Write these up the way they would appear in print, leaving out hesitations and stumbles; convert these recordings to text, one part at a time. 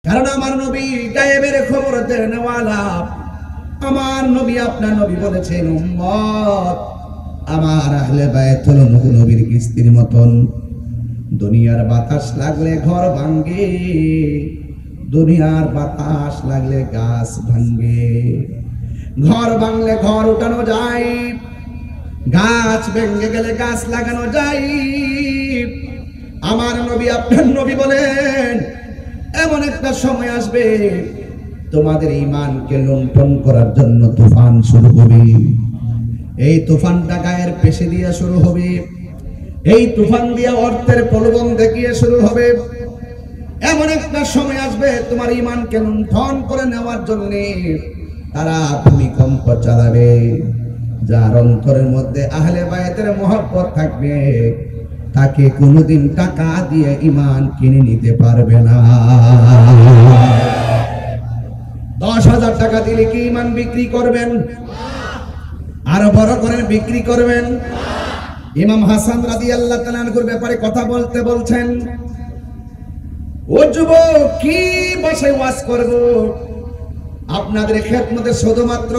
কারণ আমার নবী গায়েবের খবর দেনওয়ালা। আমার নবী আপনার নবী বলেছেন, উম্মত আমার আহলে বায়ত হলো নবীর কিস্তির মতন। দুনিয়ার বাতাস লাগলে ঘর ভাঙে, দুনিয়ার বাতাস লাগলে গাছ ভাঙে। ঘর ভাঙলে ঘর উঠানো যায়, গাছ ভেঙে গেলে গাছ লাগানো যায়। আমার নবী আপনার নবী বলেন, এমন একটা সময় আসবে তোমাদের ঈমানকে লুণ্ঠন করার জন্য তুফান শুরু হবে। এই তুফানটা গায়ের পেশি দিয়ে শুরু হবে, এই তুফান দিয়ে অর্থের প্রলোভন দেখিয়ে শুরু হবে। এমন একটা সময় আসবে তোমার ঈমানকে লুণ্ঠন করে নেওয়ার জন্য তারা ভূমিকম্প চালাবে। যার অন্তরের মধ্যে আহলে বায়তের মহব্বত থাকবে, তাকে কোনোদিন টাকা দিয়ে ঈমান কিনে নিতে পারবে না। 10,000 টাকা দিলে কি ঈমান বিক্রি করবেন? আরো বড় করে বিক্রি করবেন? ইমাম হাসান রাদিয়াল্লাহু তাআলা আনহুর ব্যাপারে কথা বলতে বলছেন, ও যুবক, কি ভাষায় ওয়াজ করব? আপনাদের খেদমতে শুধুমাত্র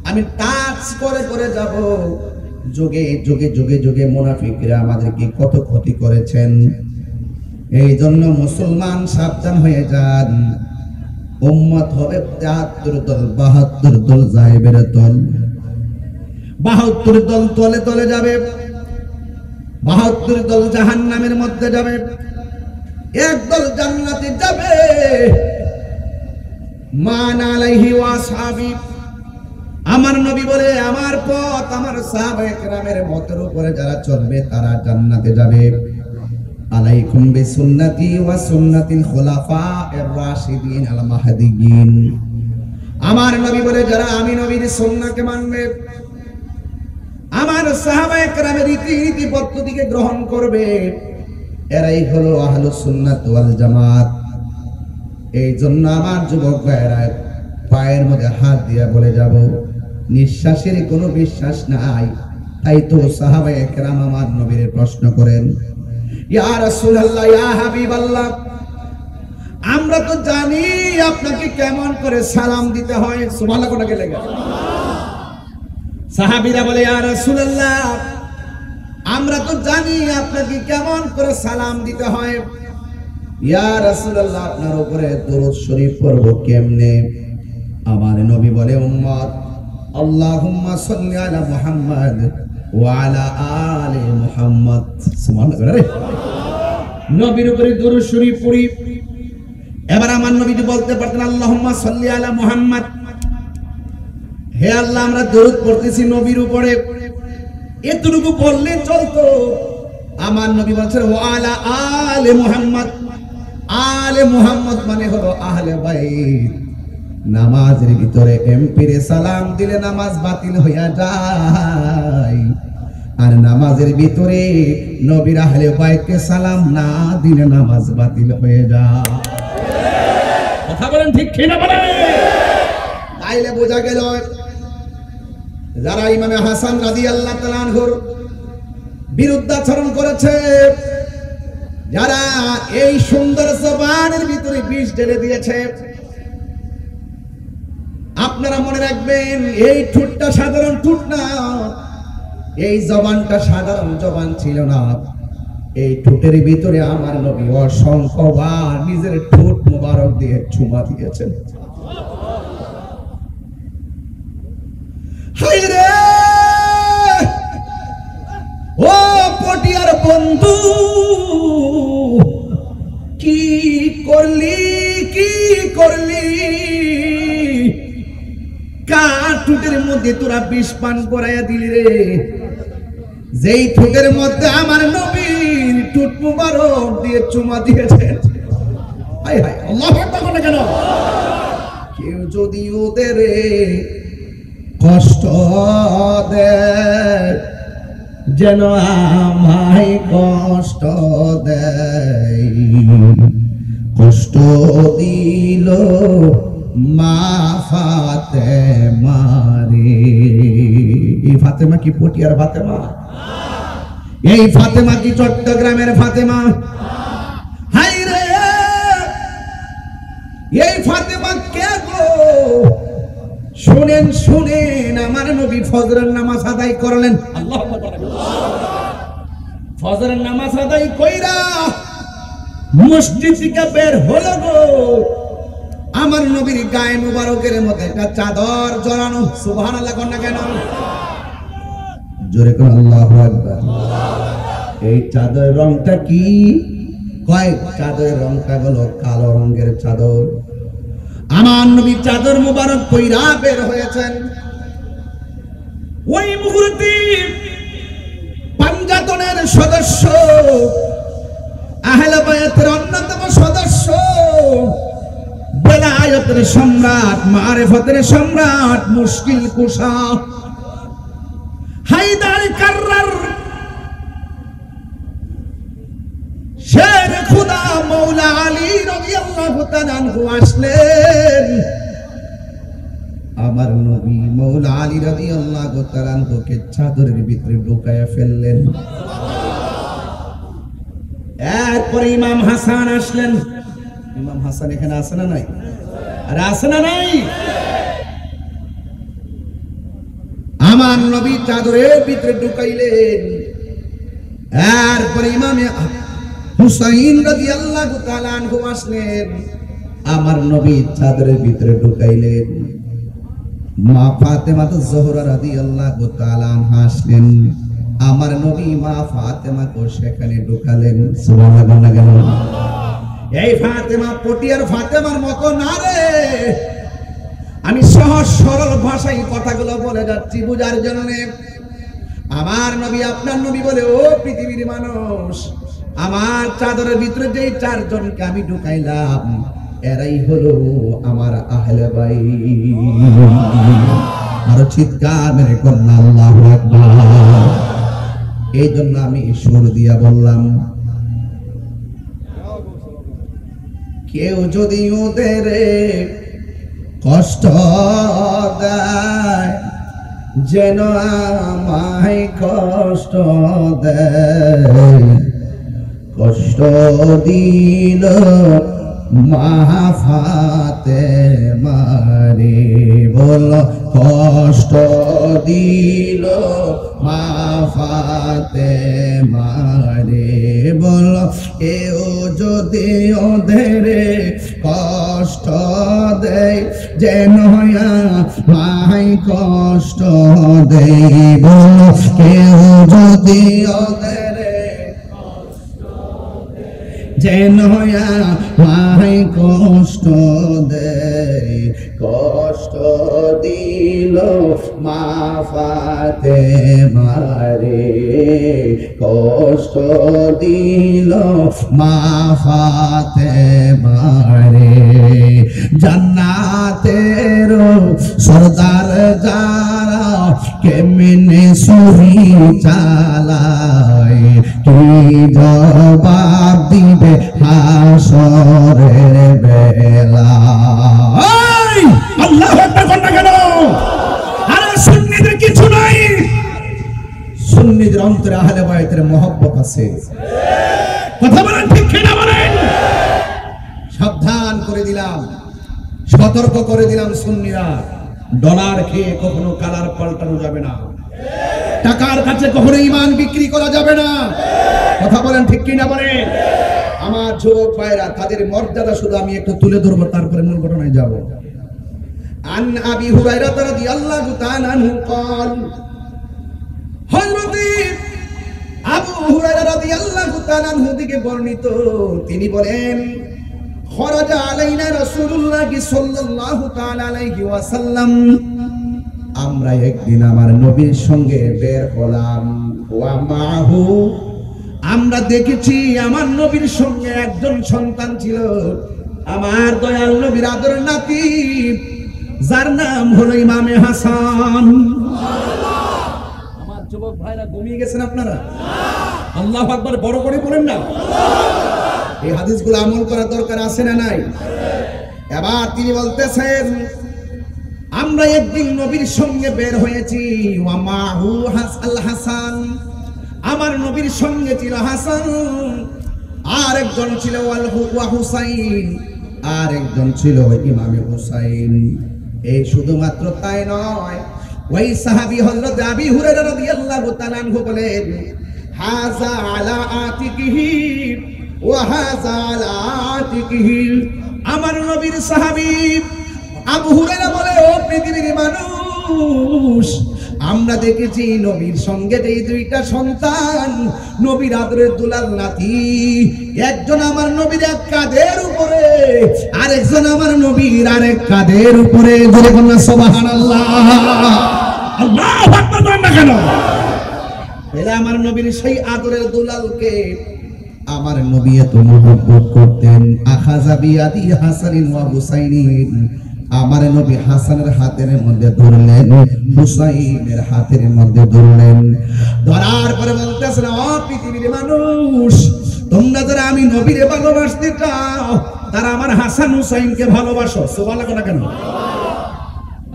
আমি টাচ করে করে যাব। যুগে যুগে যুগে যুগে মুনাফিকরা আমাদেরকে কত ক্ষতি করেছেন। এই জন্য মুসলমান সাবধান হয়ে যান। উম্মত হবে 73 দল, 72 দল যায়েবের দল। 72 দল তলে তলে যাবে, 72 দল জাহান্নামের মধ্যে যাবে, এক দল জান্নাতে যাবে। মান আলাইহি ওয়া আসহাবি, আমার নবী বলে আমার পথ আমার সাহাবায়ে কেরামের মতের উপরে যারা চলবে তারা জান্নাতে যাবে। আলাইকুম বিসুন্নতি ওয়া সুন্নাতিল খুলাফায়ে রাশিদিন আল মাহদিয়িন, আমার নবী বলে যারা আমি নবীর সুন্নাহকে মানবে, আমার সাহাবায়ে কেরামের রীতি পদ্ধতিকে গ্রহণ করবে, এরাই হলো আহলুস সুন্নাত ওয়াল জামাত। এই জন্য আমার যুবক ভাইরা পায়ের মধ্যে হাত দিয়ে বলে যাব, নিঃশ্বাসের কোনো বিশ্বাস নাই। তাই তো সাহাবায়ে কেরাম আমার নবীর প্রশ্ন করেন, ইয়া রাসূলুল্লাহ, ইয়া হাবিবাল্লাহ, আমরা তো জানি আপনাকে কেমন করে সালাম দিতে হয়। সুবহানাল্লাহ কোনকে লেগে সাহাবীরা বলে, ইয়া রাসূলুল্লাহ, আমরা তো জানি আপনাকে কেমন করে সালাম দিতে হয়। ইয়া রাসূলুল্লাহ, আপনার উপরে দরুদ শরীফ পড়ব কেমনে? আমার নবী বলে, উম্মত আল্লাহুম্মা সাল্লি আলা মুহাম্মদ ওয়া আলা আলি মুহাম্মদ। সুবহানাল্লাহ। নবীর উপরে দরুদ শরীফ পড়ি। এবার আমার নবী বলতে পারতেন, আল্লাহুম্মা সাল্লি আলা মুহাম্মদ, হে আল্লাহ আমরা দরুদ পড়তেছি নবীর উপরে, এতটুকু বললে চলতো। আমার নবী বলছেন ওয়া আলা আলি মুহাম্মদ। আলে মুহাম্মদ মানে হলো আহলে বাইত। নামাজের ভিতরে এমপিরে সালাম দিলে নামাজ বাতিল হইয়া যায়, আর নামাজের ভিতরে নবীর আহলে বাইতকে সালাম না দিলে নামাজ বাতিল হয়ে যায়। কথা বলেন ঠিক কি না বলেন? তাইলে বোঝা গেল যারা ইমামে হাসান রাদিয়াল্লাহু তাআলা আনহুর বিরুদ্ধাচরণ করেছে, যারা এই সুন্দর জবানের ভিতরে বিষ ঢেলে দিয়েছে, আপনারা মনে রাখবেন এই ঠোঁটটা সাধারণ ঠোঁট না, এই জবানটা সাধারণ জবান ছিল না। এই ঠোঁটের ভিতরে আমার নবী অসংখ্যবার নিজের ঠোঁট মোবারক দিয়ে চুমা দিয়েছেন। হায়রে ও পটিয়ার বন্ধু, কি করলি কি করলি? কার ঠোঁটের মধ্যে তোরা বিষ পান করাইয়া দিলি রে? যেই ঠোঁটের মধ্যে আমার নবীর ঠোঁট মুবারক দিয়ে চুমা দিয়েছেন। হায় হায়, আল্লাহু আকবার বলে কেন? কেউ যদি ওদের কষ্ট দেয়, যেন আমায় কষ্ট দেয়, কষ্ট দিল মা ফাতেমা রে। এই ফাতেমা কি পটিয়ার ফাতেমা? এই ফাতেমা কি চট্টগ্রামের ফাতেমা? হায় রে এই ফাতেমা কে গো? শুনেন শুনেন, আমার নবী ফজরের নামাজ আদায় করলেন। আল্লাহু আকবার। ফজরের নামাজ আদায় কইরা মসজিদ থেকে বের হলো গো, আমার নবীর গায়ে মুবারকের মধ্যে একটা চাদর জড়ানো। সুবহানাল্লাহ কোন না কেন? জোরে কোন আল্লাহু আকবার। এই চাদরের রংটা কি? কয় চাদরের রংটা হলো কালো রঙের চাদর। আমার নবী চাদর মুবারক পইরা বের হয়েছেন। ওই মুহূর্তে পাঞ্জাতনের সদস্য, আহলে বায়াতের অন্যতম সদস্য, বেলায়েতের সম্রাট, মারিফতের সম্রাট, মুশকিল কুশা হায়দার কাররার শের খুদা মৌলা আলী রাদিয়াল্লাহু তাআলা আনহু আসলেন। আমার নবী মৌলা আলী রাদিয়াল্লাহু তাআলা আনহুকে চাদরের ভিতরে ঢুকায়া ফেললেন। এরপরে ইমাম হাসান আসলেন। ইমাম হাসান এখানে আছে না নাই? আরে আছে না নাই? আমার নবী চাদরের ভিতরে ঢুকাইলেন। এরপরে ইমাম হুসাইন রাদিয়াল্লাহু তাআলা আনহু আসলেন। আমার নবী চাদরের ভিতরে ঢুকাইলেন। মা ফাতেমা জোহরা রাদিয়াল্লাহু তাআলা আনহা আসলেন। আমার নবী মা ফাতেমাকে সেখানে ঢুকালেন। সুবহানাল্লাহ। এই ফাতেমা পটিয়ার ফাতেমার মতো না রে। আমি সহজ সরল ভাষায় কথাগুলো বলে যাচ্ছি বুঝার জন্য। আমার নবী আপনার নবী বলে, ও পৃথিবীর মানুষ, আমার চাদরের ভিতরে যেই চারজনকে আমি ঢুকাইলাম এরাই হলো আমার আহলে বাইত। আরো চিৎকার মেরে কন্যা আল্লাহু আকবার। এই জন্য আমি সুর দিয়া বললাম, কেউ যদি ওদের কষ্ট দেয় যেন আমায় কষ্ট দেয়, কষ্ট দিল মা ফাতেমারে, বলো কষ্ট দিল মা ফাতেমারে, বলো কেউ যদি ওদের কষ্ট দেয় যেন মাই কষ্ট দেয়, বলো কেউ যদি ওদের যেন মাই কষ্ট দেয়, কষ্ট দিল মা ফাতেমারে, কষ্ট দিল মা ফাতেমারে। জান্নাতের সরদার যারা কেমনে সুরি চালায়, কি জবাব দিবে হাসরের বেলা। আল্লাহু আকবার কোন না কেন? আরে সুন্নিদের কিছু নাই। সুন্নিদের অন্তরে আহলে বায়তের মহব্বত আছে। কথা বলেন ঠিক কিনা বলেন? সাবধান করে দিলাম, সতর্ক করে দিলাম, সুন্নিরা ডলার খেয়ে কখনো কালার পাল্টানো যাবে না। টাকার কাছে কখনো ঈমান বিক্রি করা যাবে না। কথা বলেন ঠিক কিনা বলেন? আমার যুবক ভাইরা, তাদের মর্যাদা শুধু আমি একটু তুলে ধরবো, তারপরে মূল ঘটনায় যাব। আন আবি হুরায়রা রাদিয়াল্লাহু তাআলা আনহু قال, হযরত আবু হুরায়রা রাদিয়াল্লাহু তাআলা আনহু থেকে বর্ণিত, তিনি বলেন, খরাজা আলাইনা রাসূলুল্লাহ সাল্লাল্লাহু তাআলা আলাইহি ওয়াসাল্লাম, আমরা একদিন আমার নবীর সঙ্গে বের হলাম। ওয়া মাহু, আমরা দেখেছি আমার নবীর সঙ্গে একজন সন্তান ছিল, আমার দয়াল নবীর আদরের নাতি, যার নাম হলো ইমামে হাসান। আমার যুবক ভাইরা ঘুমিয়ে গেছেন আপনারা? আল্লাহু আকবার বড় করে বলেন না। এই হাদিসগুলো আমল করা দরকার আছে না নাই? এবার তিনি বলতেছেন, আমরা একদিন নবীর সঙ্গে বের হয়েছি। ওয়া মাহু আল হাসান, আমার নবীর সঙ্গে ছিল হাসান, আর একজন ছিল ওয়া হুসাইন, আর একজন ছিল ইমামে হুসাইন। এই শুধুমাত্র তাই নয়, ওই সাহাবী হযরত আবী হুরায়রা রাদিয়াল্লাহু তাআলা আনহু বলেন, হাযা আলা আতিকিহি ওয়া হাযা আলা আতিকিহি। আমার নবীর সাহাবী আবু হুরায়রা বলে, ও পৃথিবীর মানুষ, আমরা দেখেছি নবীর সঙ্গে এই দুইটা সন্তান, নবীর আদরের দুলাল নাতি, একজন আমার নবীর এক কাঁধের উপরে, আরেকজন আমার নবীর আরেক কাঁধের উপরে। জোরে বলুন সুবহানাল্লাহ। আল্লাহু আকবার বলেন না কেন? এরা আমার নবীর সেই আদরের দুলালকে আমার নবী এত মহব্বত করতেন। আখাযা বিয়াদি হাসানিন ওয়া হুসাইনিন, আমার নবী হাসানের হাতের মধ্যে ধরলেন, হুসাইনের হাতের মধ্যে ধরলেন। ধরার পরে বলতেছেন, ও পৃথিবীর মানুষ, তোমরা যারা আমি নবীরে ভালোবাসতে চাও তারা আমার হাসান হুসাইনকে ভালোবাসো। সুবহানাল্লাহ কেন?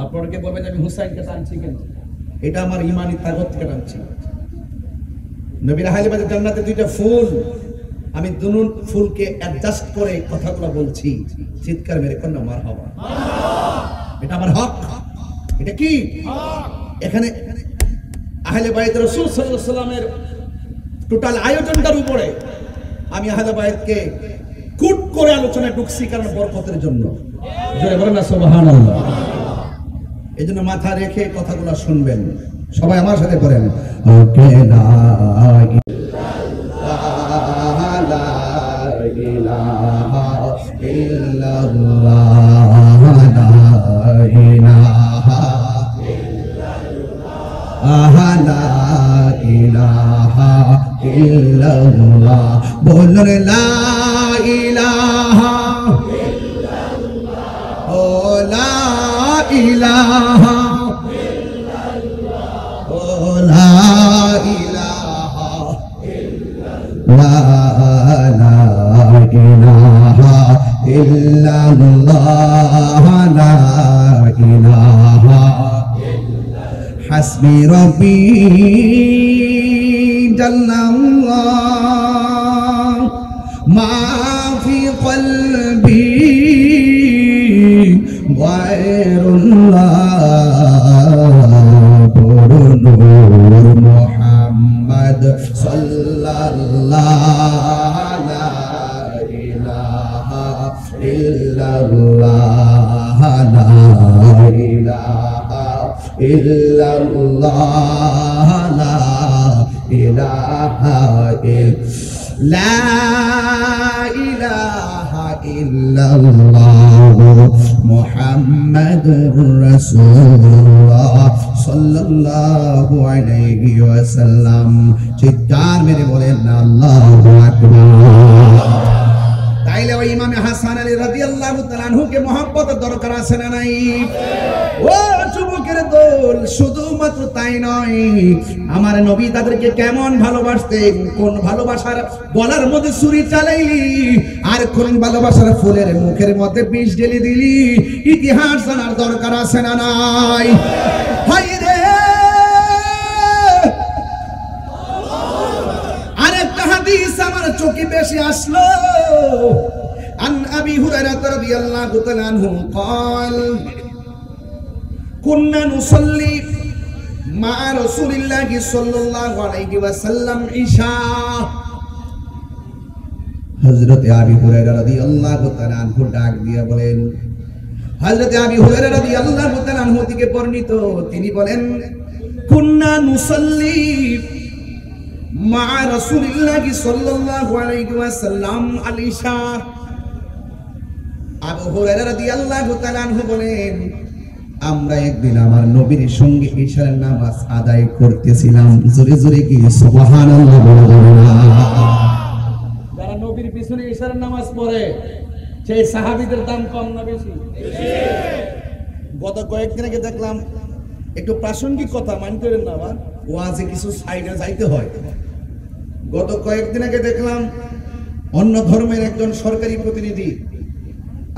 আপনাকে বলবেন আমি হুসাইনকে টানছি কেন? এটা আমার ঈমানি তাগত থেকে টানছি। নবীর আহলে বাইত জান্নাতে দুইটা ফুল, আমি দুনুন ফুলকে অ্যাডজাস্ট করে কথাগুলো বলছি। চিৎকার মেরে কন্যা মারহাবা। এটা আমার হক। এটা কি এখানে আহলে বাইত রাসূল সাল্লাল্লাহু আলাইহি ওয়াসাল্লামের টোটাল আয়োজনটার উপরে আমি আহলে বাইতকে কুট করে আলোচনায় ঢুকছি, কারণ বরকতের জন্য। জোরে বলেন না সুবহানাল্লাহ। এজন্য মাথা রেখে কথাগুলো শুনবেন। সবাই আমার সাথে করেন, ওকে লা ইলাহা ইল্লাল্লাহ, লা ইলাহা ইল্লাল্লাহ, লা ইলাহা ইল্লাল্লাহ। বলুন লা ইলাহা ইল্লাল্লাহ, ও লা ইলাহা ইল্লাল্লাহ, ও লা ইলাহা ইল্লাল্লাহ, লা ইলাহা হাসবি রব্বি জাল্লাল্লাহ মা ফি কলবি গায়রুল্লাহ, নূর মুহাম্মদ সাল্লাল্লাহু লা ইলাহা ইল্লাল্লাহ, লা ইলাহা ইল্লাল্লাহ, লা ইলাহা ইল্লাল্লাহ মুহাম্মাদুর রাসূলুল্লাহ সাল্লাল্লাহু আলাইহি ওয়াসাল্লাম। চিৎকার মেরে বলেন না আল্লাহু আকবার। তাইলে ওই ইমামে হাসান আলী রাদিয়াল্লাহু তাআলা আনহুকে মহব্বতের দরকার আছে না নাই? ও যুবকের দল, শুধুমাত্র তাই নয়, আমার নবী তাদেরকে কেমন ভালোবাসতেন, কোন ভালোবাসার গলার মধ্যে ছুরি চালাইলি আর কোন ভালোবাসার ফুলের মুখের মধ্যে বিষ ঢেলে দিলি, ইতিহাস জানার দরকার আছে না নাই? হায় রে, আরেকটা হাদিস আমার চোখে বেশি আসলো। আন আবি হুরায়রা রাদিয়াল্লাহু তাআলা আনহু قال كنا نصلي مع رسول الله صلى الله عليه وسلم عشاء। হযরত আবি হুরায়রা রাদিয়াল্লাহু তাআলা আনহু ডাক দিয়ে বলেন, হযরত আবি হুরায়রা রাদিয়াল্লাহু তাআলা আনহু থেকে বর্ণিত, তিনি বলেন, কুন্না নুসাল্লি মা রাসূলিল্লাহি সাল্লাল্লাহু আলাইহি ওয়াসাল্লাম আল ইশা। আবু হুরায়রা রাদিয়াল্লাহু তাআলা আনহু বলেন, আমরা একদিন আমার নবীর সঙ্গে ইশার নামাজ আদায় করতেছিলাম। জোরে জোরে কি সুবহানাল্লাহ বলবেন না? যারা নবীর পিছনে ইশার নামাজ পড়ে সেই সাহাবীদের দাম কম না বেশি? গত কয়েকদিন আগে দেখলাম, একটু প্রাসঙ্গিক কথা মানতে পারেন না, আবার ওয়াজে কিছু সাইডে যাইতে হয়। গত কয়েকদিন আগে দেখলাম অন্য ধর্মের একজন সরকারি প্রতিনিধি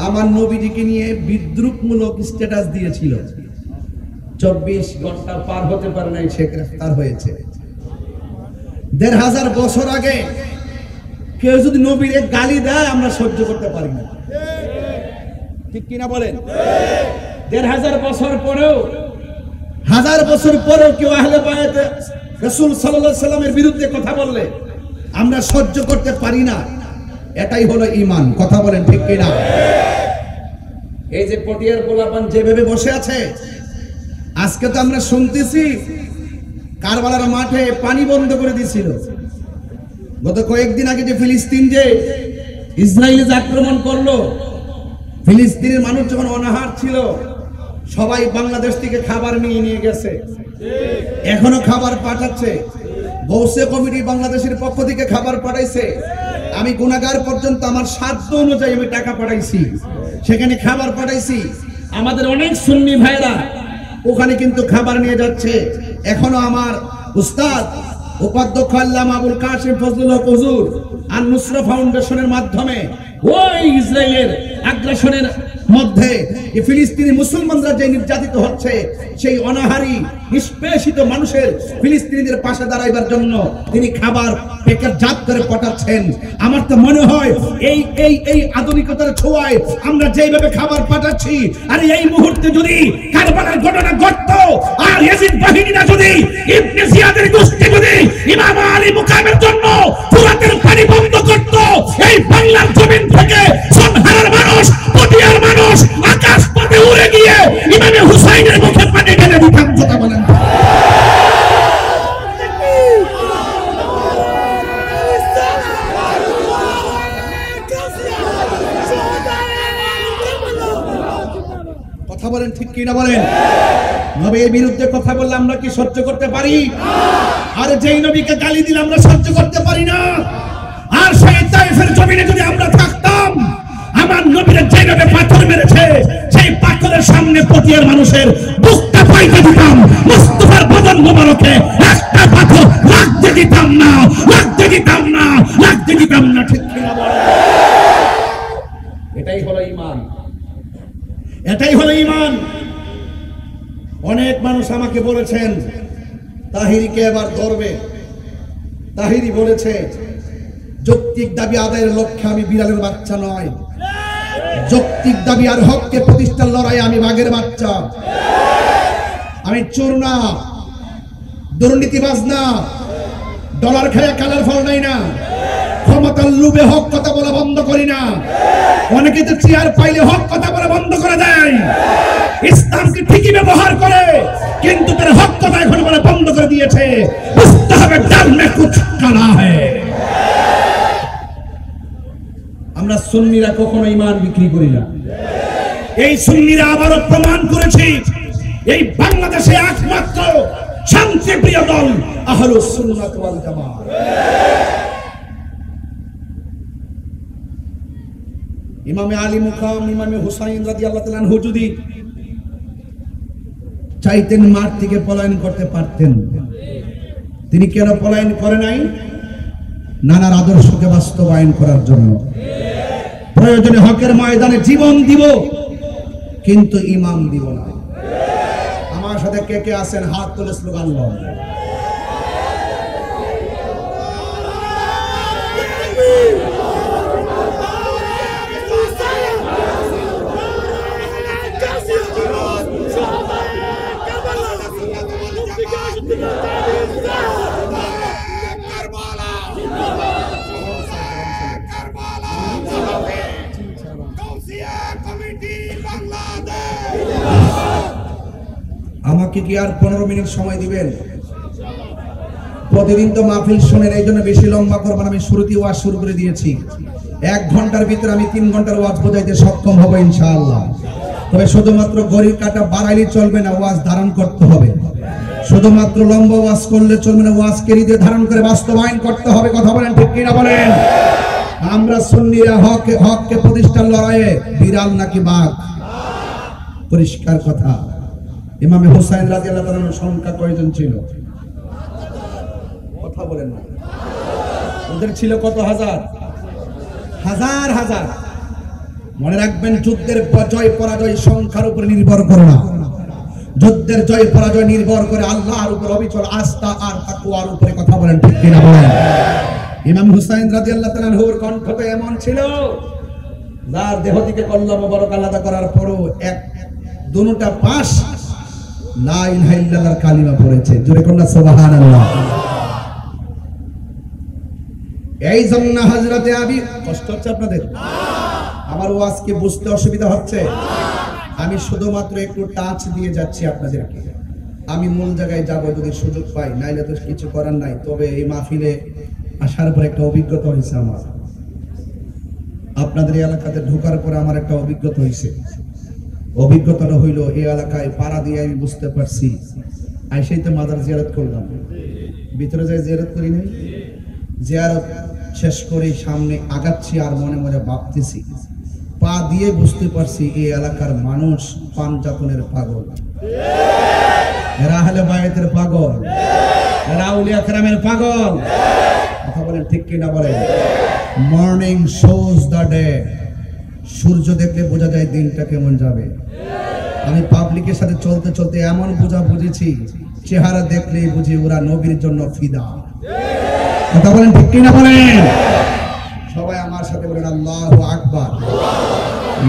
আমার নবীজিকে নিয়ে বিদ্রুপমূলক স্ট্যাটাস দিয়েছিল। 24 ঘন্টা পার হতে পারে নাই, সে গ্রেফতার হয়েছে। 1500 বছর আগে কেউ যদি নবীর গালি দেয় আমরা সহ্য করতে পারি না। ঠিক কিনা বলেন? ১৫০০ বছর পরেও, ১০০০ বছর পরেও কেউ আহলে বায়াত রাসূল সাল্লাল্লাহু আলাইহি সাল্লামের বিরুদ্ধে কথা বললে আমরা সহ্য করতে পারি না। এটাই হলো ঈমান। কথা বলেন ঠিক কিনা? এই যে পটিয়ার পোলাপান যেভাবে বসে আছে, আজকে তো আমরা শুনতেছি কারবালার মাঠে পানি বন্ধ করে দিয়েছিল। গত কয়েকদিন আগে যে ফিলিস্তিন যে ইসরায়েলে যে আক্রমণ করলো, ফিলিস্তিনের মানুষ যখন অনাহার ছিল, সবাই বাংলাদেশ থেকে খাবার নিয়ে গেছে, এখনো খাবার পাঠাচ্ছে। গৌসে কমিটি বাংলাদেশের পক্ষ থেকে খাবার পাঠাইছে। আমি গুনাহগার পর্যন্ত আমার সাধ্য অনুযায়ী আমি টাকা পাঠাইছি, সেখানে খাবার পাঠাইছি। আমাদের অনেক সুন্নি ভাইরা ওখানে কিন্তু খাবার নিয়ে যাচ্ছে। এখনো আমার উস্তাদ উপাধ্যক্ষ আল্লামা আবুল কাসিম ফজলুল হক হুজুর আর নুসরা ফাউন্ডেশনের মাধ্যমে ওই ইসরায়েলের আগ্রাসনের মধ্যে ফিলিস্তিনি মুসলমানরা যে নির্যাতিত হচ্ছে, সেই অনাহারী নিষ্পেষিত মানুষের ফিলিস্তিনিদের পাশে দাঁড়াইবার জন্য তিনি খাবার প্যাকেটজাত করে পাঠাচ্ছেন। আমার তো মনে হয় এই আধুনিকতার ছোঁয়ায় আমরা যেভাবে খাবার পাঠাচ্ছি, আর এই মুহূর্তে যদি কারবালার ঘটনা ঘটতো আর ইয়াজিদ বাহিনীরা যদি ইবনে জিয়াদের গোষ্ঠী যদি ইমাম আলী মুকামের জন্য ফুরাতের পানি বন্ধ করত, এই বাংলার জমিন থেকে সনহারার মানুষ, পটিয়ার মানুষ আকাশ পথে উড়ে গিয়ে ইমামে হুসাইনের মুখে পানি ঢেলে দিতাম। কথা বলেন। কথা বলেন ঠিক কিনা বলেন? নবীর বিরুদ্ধে কথা বললে আমরা কি সহ্য করতে পারি? আর যেই নবীকে গালি দিলে আমরা সহ্য করতে পারি না। আর সেই তায়েফের জমিনে যদি আমরা থাকতাম, আমার নবীর যেভাবে পাথর মেরেছে, সেই পাথরের সামনে পটিয়ার মানুষের বুকটা পাইতে দিতাম। মুস্তাফার বদন মোবারকে একটা পাথর রাখতে দিতাম না, রাখতে দিতাম না, রাখতে দিতাম না। ঠিক কিনা বলেন? এটাই হলো ঈমান, এটাই হলো ঈমান। অনেক মানুষ আমাকে বলেছেন তাহিরিকে এবার ধরবে। তাহিরি বলেছে যৌক্তিক দাবি আদায়ের লক্ষ্যে আমি বিড়ালের বাচ্চা নয়, যৌক্তিক দাবি আর হককে প্রতিষ্ঠার লড়াই আমি বাঘের বাচ্চা। আমি চোর না, দুর্নীতিবাজ না, ডলার খেয়ে কালার ফল নাই না, ক্ষমতার লোভে হক কথা বলা বন্ধ করি না। অনেকে তো চেয়ার পাইলে হক কথা বলা বন্ধ করে দেয়। ইসলামকে ঠিকই ব্যবহার করে, কিন্তু তার হক কথা এখন বলা বন্ধ করে দিয়েছে। বুঝতে হবে ডাল মে কুছ কালা হ্যায়। আমরা সুন্নিরা কখনো ঈমান বিক্রি করি না। এই সুন্নিরা আবারও প্রমাণ করেছে এই বাংলাদেশে একমাত্র শান্তিপ্রিয় দল আহলুস সুন্নাত ওয়াল জামাত। ইমামে আলী মুকাম, ইমামে হুসাইন রাদিয়াল্লাহু তাআলা আনহু যদি চাইতেন মাঠ থেকে পলায়ন করতে পারতেন। তিনি কেন পলায়ন করে নাই? নানার আদর্শকে বাস্তবায়ন করার জন্য। প্রয়োজনে হকের ময়দানে জীবন দিব, কিন্তু ইমাম দিব না। আমার সাথে কে কে আছেন হাত তুলে স্লোগান দেন। আমাকে কি আর 15 মিনিট সময় দিবেন? প্রতিদিন তো মাহফিল শোনেন, এই জন্য বেশি লম্বা করবেন। আমি শুরুতেই ওয়াজ শুরু করে দিয়েছি। 1 ঘন্টার ভিতরে আমি 3 ঘন্টার ওয়াজ বোঝাইতে সক্ষম হব ইনশাআল্লাহ। তবে শুধুমাত্র ঘড়ির কাঁটা বাড়াইলে চলবে না, ওয়াজ ধারণ করতে হবে। শুধুমাত্র লম্বা ওয়াজ করলে চলবে না, ওয়াজকে হৃদয়ে ধারণ করে বাস্তবায়ন করতে হবে। কথা বলেন ঠিক কিনা বলেন? আমরা সুন্নিরা হককে প্রতিষ্ঠার লড়াইয়ে বিড়াল নাকি বাঘ? পরিষ্কার কথা। ইমামে হুসাইন রাদিয়াল্লাহু তাআলার সংখ্যা কয়জন ছিল? কথা বলেন না। ওদের ছিল কত হাজার? হাজার হাজার। মনে রাখবেন, যুদ্ধের জয় পরাজয় সংখ্যার উপর নির্ভর করে না। যুদ্ধের জয় পরাজয় নির্ভর করে আল্লাহর উপর অবিচল আস্থা আর তাকওয়ার উপরে। কথা বলেন ঠিক কিনা বলেন? ইমাম হুসাইন রাদিয়াল্লাহু তাআলা আনহুর কণ্ঠ তো এমন ছিল, যার দেহ থেকে কল্লা মোবারক আলাদা করার পরও এক দুটা পাশ লা ইলাহা ইল্লাল্লাহর কালিমা পড়েছে, জোরে কোন সুবহানাল্লাহ। এই জন্য হযরতে আবি, কষ্ট হচ্ছে আপনাদের? আমার ওয়াজকে বুঝতে অসুবিধা হচ্ছে? আমি শুধুমাত্র একটু টাচ দিয়ে যাচ্ছি আপনাদেরকে, আমি মূল জায়গায় যাব যদি সুযোগ পাই, নাইলে তো কিছু করার নাই। তবে এই মাহফিলে আসার পর একটা অভিজ্ঞতা হয়েছে আমার, আপনাদের এই এলাকাতে ঢোকার পরে আমার একটা অভিজ্ঞতা হয়েছে। অভিজ্ঞতাটা হইল, এই এলাকায় পাড়া দিয়ে আমি বুঝতে পারছি, আইসাই তো মাদার জিয়ারত করলাম, ভিতরে যাই জিয়ারত করি নাই, জিয়ারত শেষ করে সামনে আগাচ্ছি আর মনে মনে ভাবতেছি, পা দিয়ে বুঝতে পারছি এই এলাকার মানুষ পাঞ্জাতনের পাগল, এরা আহলে বায়তের পাগল, এরা আউলিয়া কেরামের পাগল। কথা বলেন ঠিক কিনা বলেন? মর্নিং শোজ দ্য ডে, সূর্য দেখলে বোঝা যায় দিনটা কেমন যাবে। আমি পাবলিকের সাথে চলতে চলতে এমন বুঝেছি, চেহারা দেখলেই বুঝি ওরা নবীর জন্য ফিদা। কথা বলেন ঠিক কিনা বলেন? সবাই আমার সাথে বলেন আল্লাহু আকবার,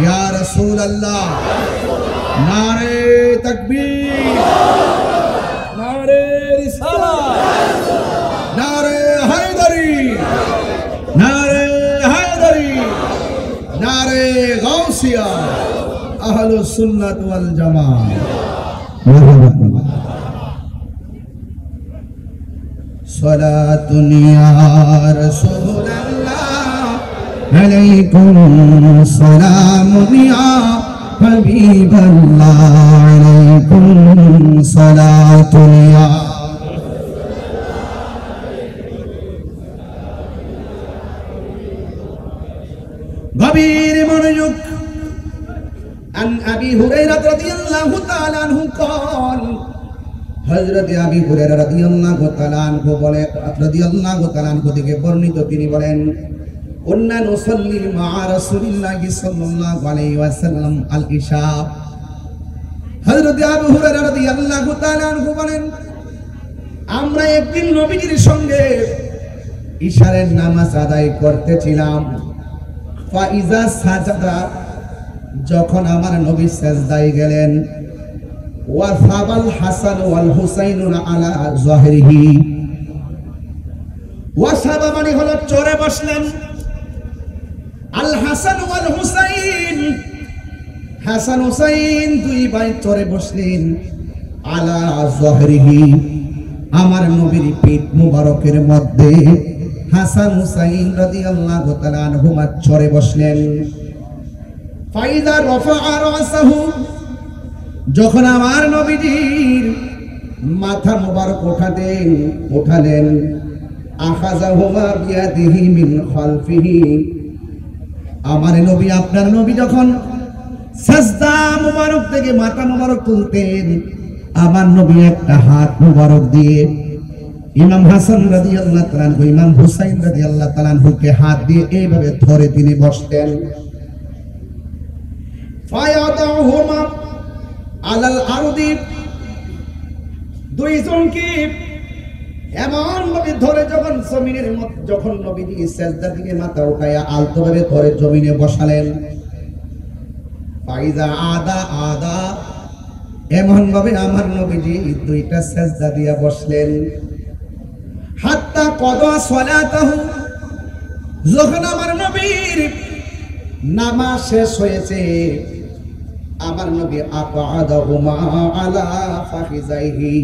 ইয়া রাসূলুল্লাহ, নারে তাকবীর, নারে রিসালাত, নারে হায়দারি, নারে হায়দারি, নারে গাউসিয়া, আহলুস সুন্নাত ওয়াল জামাত। সালাতুন ইয়া রাসূলুল্লাহ আলাইকুম সালামুন ইয়া হাবিবাল্লাহ আলাইকুম সালাতুন ইয়া গভীর মনোযোগ। আন আবি হুরায়রা রাদিয়াল্লাহু তাআলা আনহু قال, হযরত আবি হুরায়রা রাদিয়াল্লাহু তাআলা আনহু বলে, রাদিয়াল্লাহু তাআলা আনহু থেকে বর্ণিত, তিনি বলেন, কুন্না নুসাল্লি মা রাসূলিল্লাহি সাল্লাল্লাহু আলাইহি ওয়াসাল্লাম আল ইশা। হযরত আবু হুরায়রা রাদিয়াল্লাহু তাআলা আনহু বলেন, আমরা একদিন নবীজির সঙ্গে ইশারের নামাজ আদায় করতেছিলাম। ফাইজা সাজাদা, যখন আমার নবী সিজদায় গেলেন, ওয়া সাবাল হাসান ওয়াল হুসাইন আলা যাহরিহি, ওয়া সাবা মানে হলো চড়ে বসলেন, আল হাসান ওয়াল হুসাইন, হাসান হুসাইন দুই ভাই চড়ে বসলেন, আলা যাহরিহি, আমার নবীর পিঠ মুবারকের মধ্যে হাসান হুসাইন রাদিয়াল্লাহু তাআলা আনহুমা চড়ে বসলেন। ফাইদা রাফা রাসাহু, যখন আমার নবীজির মাথা মুবারক উঠালেন, আখাযাহুমা বিয়াদিহি মিন খালফিহি, আমার নবী, আপনার নবী যখন সাজদা মুবারক থেকে মাথা মুবারক তুলতেন, আমার নবী একটা হাত মুবারক দিয়ে ইমাম হাসান রাদিয়াল্লাহু তাআলা আনহু, ইমাম হুসাইন রাদিয়াল্লাহু তাআলা আনহুকে হাত দিয়ে এইভাবে ধরে তিনি বসতেন। ফায়াদাহুমা আলাল আরদি, দুইজনকে এমন ভাবে ধরে যখন জমিনের মধ্যে, যখন নবীজি সিজদার দিকে মাথা উঠায়া আলতোভাবে ধরে জমিনে বসালেন। ফাইজা আদা, এমন ভাবে আমার নবীজি দুইটা সিজদা দিয়া বসলেন। হাত্তা কদা সালাতাহু, যখন আমার নবীর নামাজ শেষ হয়েছে, আমার নবী আকাদাহুমা আলা ফাখিজাইহি,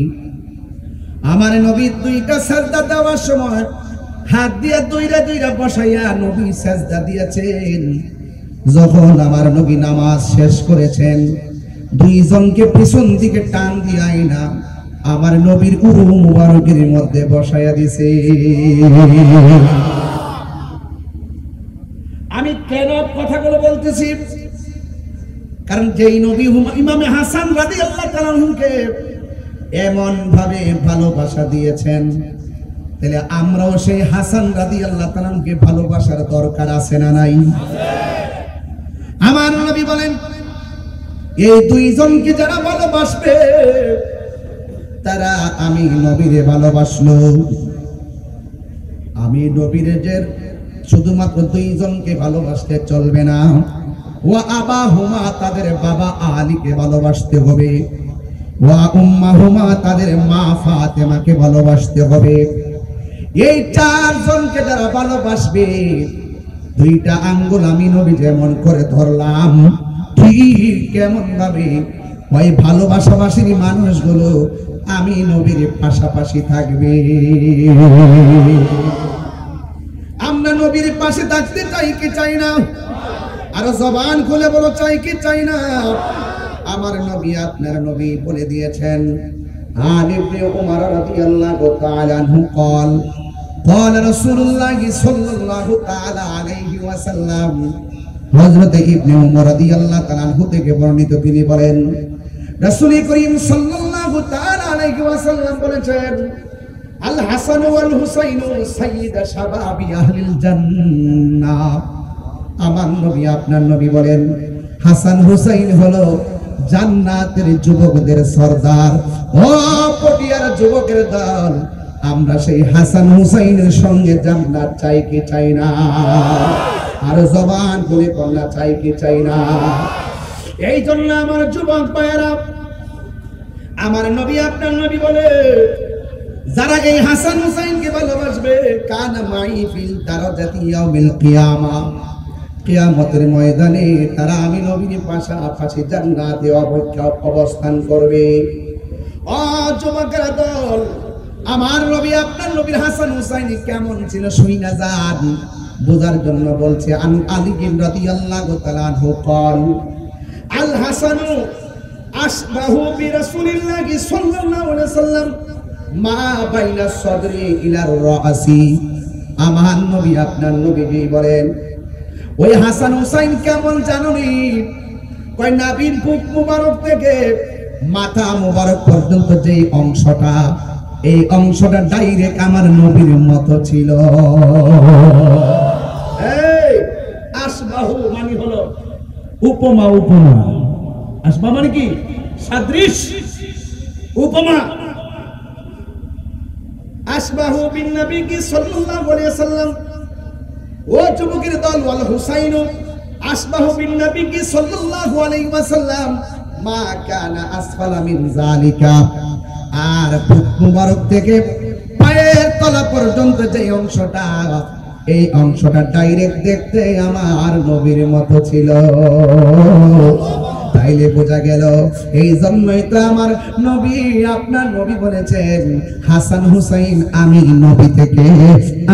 আমার নবী দুইটা সিজদা দেওয়ার সময় হাত দিয়ে দুইটা বসাইয়া নবী সিজদা দিয়েছেন। যখন আমার নবী নামাজ শেষ করেছেন, দুইজনকে পিছন দিকে টান দিয়ে আইনা আমার নবীর উরু মুবারকের মধ্যে বসাইয়া দিছে। আমি কেন কথাগুলো বলতেছি? কারণ যেই নবী ইমামে হাসান রাদিয়াল্লাহু তাআলা আনহুকে এমন ভাবে ভালোবাসা দিয়েছেন, তাহলে আমরাও সেই হাসান রাদিয়াল্লাহু তাআলা আনহুকে ভালোবাসার দরকার আছে না নাই? আমার নবী বলেন, এই দুইজনকে যারা ভালোবাসবে তারা আমি নবীরে ভালোবাসলো। আমি নবীরে যে শুধুমাত্র দুইজনকে ভালোবাসতে চলবে না, ওয়া আবাহুমা তাদের বাবা আলীকে ভালোবাসতে হবে, ওয়া উম্মাহুমা তাদের মা ফাতেমাকে ভালোবাসতে হবে। এই চারজনকে যারা ভালোবাসবে, দুইটা আঙ্গুল আমি নবী যেমন করে ধরলাম, ঠিক কেমন ভাবে ওই ভালোবাসাবাসীর মানুষগুলো আমি নবীর পাশাপাশি থাকবে। আমরা নবীর পাশে থাকতে চাই কি চাই না? আর জবান খুলে বলো, চাই কি চাই না? আমার নবী আপনার নবী বলে দিয়েছেন। আন ইবনে উমর রাদিয়াল্লাহু তাআলা আনহু قال قال رسول الله صلى الله تعالى عليه وسلم, হযরত ইবনে উমর রাদিয়াল্লাহু তাআলা আনহু থেকে বর্ণিত, তিনি বলেন রাসূল করিম সাল্লাল্লাহু তাআলা আলাইহি ওয়াসাল্লাম বলেছেন, আল হাসান ওয়াল হুসাইন সাইয়্যিদা শাবাবি আহলিল জান্নাহ। আমার নবী আপনার নবী বলেন, হাসান হুসাইন হলো জান্নাতের যুবকদের সরদার। ও পটিয়ার যুবকের দল, আমরা সেই হাসান হুসাইনের সঙ্গে জান্নাত চাই কি চাই না? আর জবান খুলে বলনা, চাই কি চাই না? এই জন্য আমার যুবক ভাইয়েরা, আমার নবী আপনার নবী বলে, যারা এই হাসান হুসাইনকে ভালোবাসবে, কানা মাই ফিল দারাজাতি ইয়াউমিল কিয়ামা, কিয়ামতের ময়দানে তারা আমি নবীর পাশাপাশি জান্নাতে অবস্থান করবে। ও যুবকেরা দল, আমার নবী আপনার নবীর হাসান হুসাইন কেমন ছিল শুইনা যান, বোঝার জন্য বলছে। আন আলী রাদিয়াল্লাহু তাআলা আনহু قال আল হাসানু আশবাহু বিরাসূলিল্লাহি সাল্লাল্লাহু আলাইহি ওয়াসাল্লাম মা বাইনা সদরি ইলার রাসি। আমার নবী আপনার নবী বলেন, ওই হাসান হুসাইন কেমন জানুনি? কয় নাভির বুক মুবারক থেকে মাথা মুবারক পর্যন্ত যে অংশটা, এই অংশটা ডাইরেক্ট আমার নবীর মতো ছিল। এই আশবাহু মানে হলো উপমা, উপমা। আশবা মানে কি? সাদৃশ, উপমা। আশবাহু বিন নবী সাল্লাল্লাহু আলাইহি ওয়াসাল্লাম। ও যুবকের দল, ওয়াল হুসাইন আশবাহু বিন নবী সাল্লাল্লাহু আলাইহি ওয়াসাল্লাম মা কানা আসফালা মিন যালিকা। আর বুক মুবারক থেকে পায়ের তলা পর্যন্ত যে অংশটা, এই অংশটা ডাইরেক্ট দেখতে আমার নবীর মতো ছিল। তাইলে বোঝা গেল, এই জন্যই তো আমার নবী আপনার নবী বলেছেন, হাসান হুসাইন আমি নবী থেকে,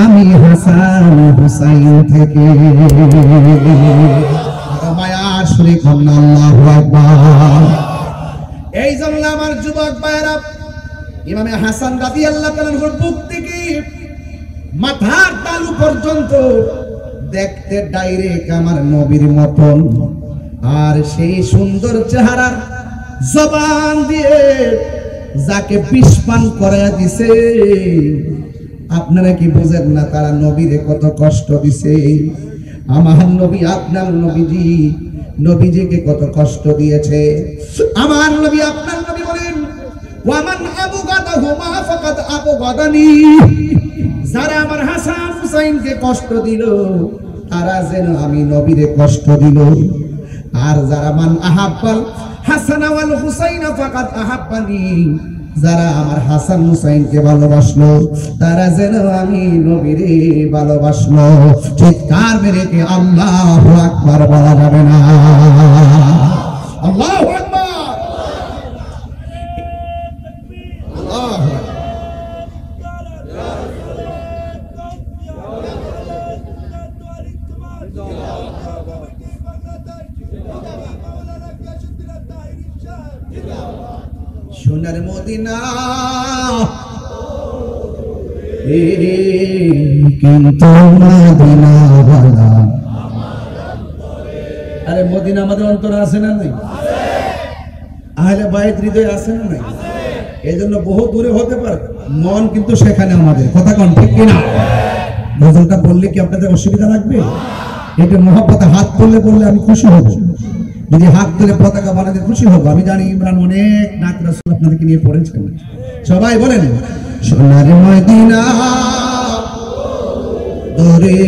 আমি হাসান হুসাইন থেকে। মায়ার শরীক আল্লাহু আকবার। এই জন্য আমার যুবক ভাইরা, ইমামে হাসান রাদিয়াল্লাহু তাআলার বুক থেকে মাথার তালু পর্যন্ত দেখতে ডাইরেক্ট আমার নবীর মতন। আর সেই সুন্দর চেহারা, জবান দিয়ে যাকে বিষ পান করাইয়া দিছে, আপনারা কি বুঝেন না তারা নবীরে কত কষ্ট দিছে? আমার নবী আপনার নবীজিকে কত কষ্ট দিয়েছে। আমার নবী আপনার নবী বলেন, ওয়ামান আবগাদাহুমা ফাকাদ আবগাদানি। যারা আমার হাসান হুসাইনকে কষ্ট দিল, তারা যেন আমি নবীরে কষ্ট দিল। আর যারা মান আহাব্বাল হাসান ওয়াল হুসাইন ফাকাদ আহাব্বানি, যারা আমার হাসান হুসাইনকে ভালোবাসলো, তারা যেন আমি নবীরে ভালোবাসলো। চিৎকার মেরে কি আল্লাহু আকবার বলা যাবে না? আল্লাহু আকবার, আল্লাহু আকবার। সোনার মদিনা কিন্তু মদিনা বালা। আরে মদিনা আমাদের অন্তরে আছে না নাই? আহলে বাইত হৃদয় আছে না নাই? এই জন্য বহু দূরে হতে পারে, মন কিন্তু সেখানে আমাদের। কথা কোন ঠিক কিনা? গজলটা বললে কি আপনাদের অসুবিধা লাগবে? এটা মহব্বতে হাত তুললে বললে আমি খুশি হব। যদি হাত তুলে পতাকা বানাতে খুশি হব। আমি জানি ইমরান অনেক নাত রাসূল আপনাদেরকে নিয়ে পড়েছেন। সবাই বলেন, সোনার মদিনা দূরে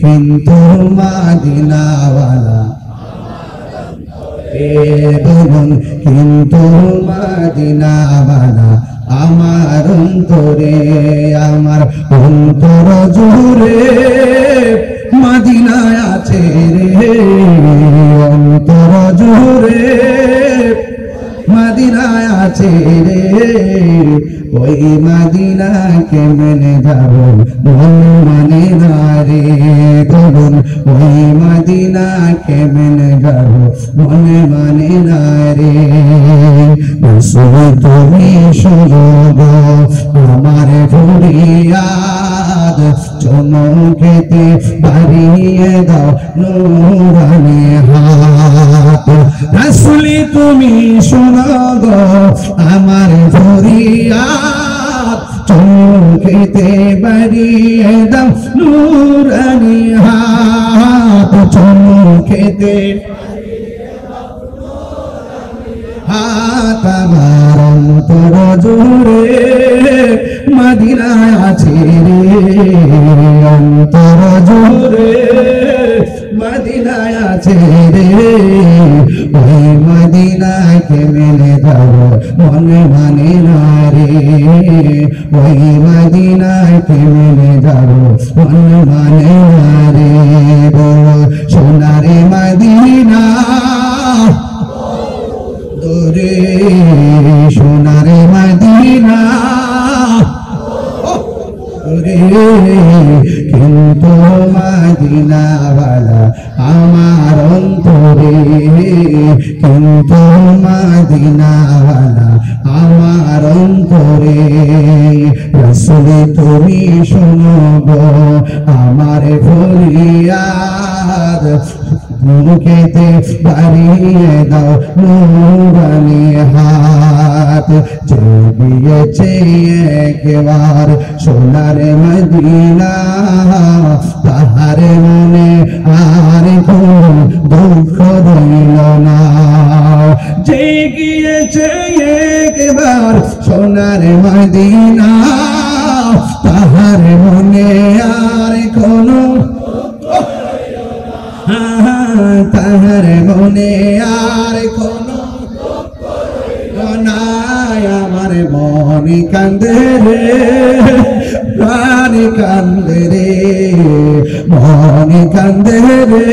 কিন্তু মদিনাওয়ালা বলুন কিন্তু মদিনাওয়ালা আমার অন্তরে আমার অন্তর জুড়ে মদিনায় আছে রে অন্তর জুড়ে মদিনায় আছে রে ওই মদিনাকে মেনে যাব মন মানে না রে বলুন ওই মদিনাকে মেনে যাব মন মানে না রে রাসূল তুমি শোনো গো আমার ফরিয়াদ চমকেতে বাড়িয়ে দাও নূরানি হাত রাসূল তুমি শোনো গো আমার ফরিয়াদ চমকেতে বাড়িয়ে দাও নূরানি হাত চমকেতে হাত আমার অন্তর জুড়ে মদিনায় আছে রে অন্তর জুড়ে মদিনায় আছে রে ওই মদিনাকে মেনে দাও মনে মানে না রে ওই মদিনাকে মেনে দাও মনে মানে না রে বল সোনারে মদিনা দূরে সোনারে মদিনা দূরে কিন্তু মদিনাওয়ালা আমার অন্তরে কিন্তু মদিনাওয়ালা আমার অন্তরে রাসূল তুমি শোনো গো আমার ফরিয়াদ মুখেতে বাড়িয়ে দাও নূরানি হাত জড়িয়েছে একবার সোনার মদিনা তাহার মনে আর কোন দুঃখ রইল না জেগিয়েছে একবার সোনার মদিনা তাহার মনে আর কোন তাহার মনে আর কোনো নাই আমার মন কান্দে রে প্রাণ কান্দে রে মন কান্দে রে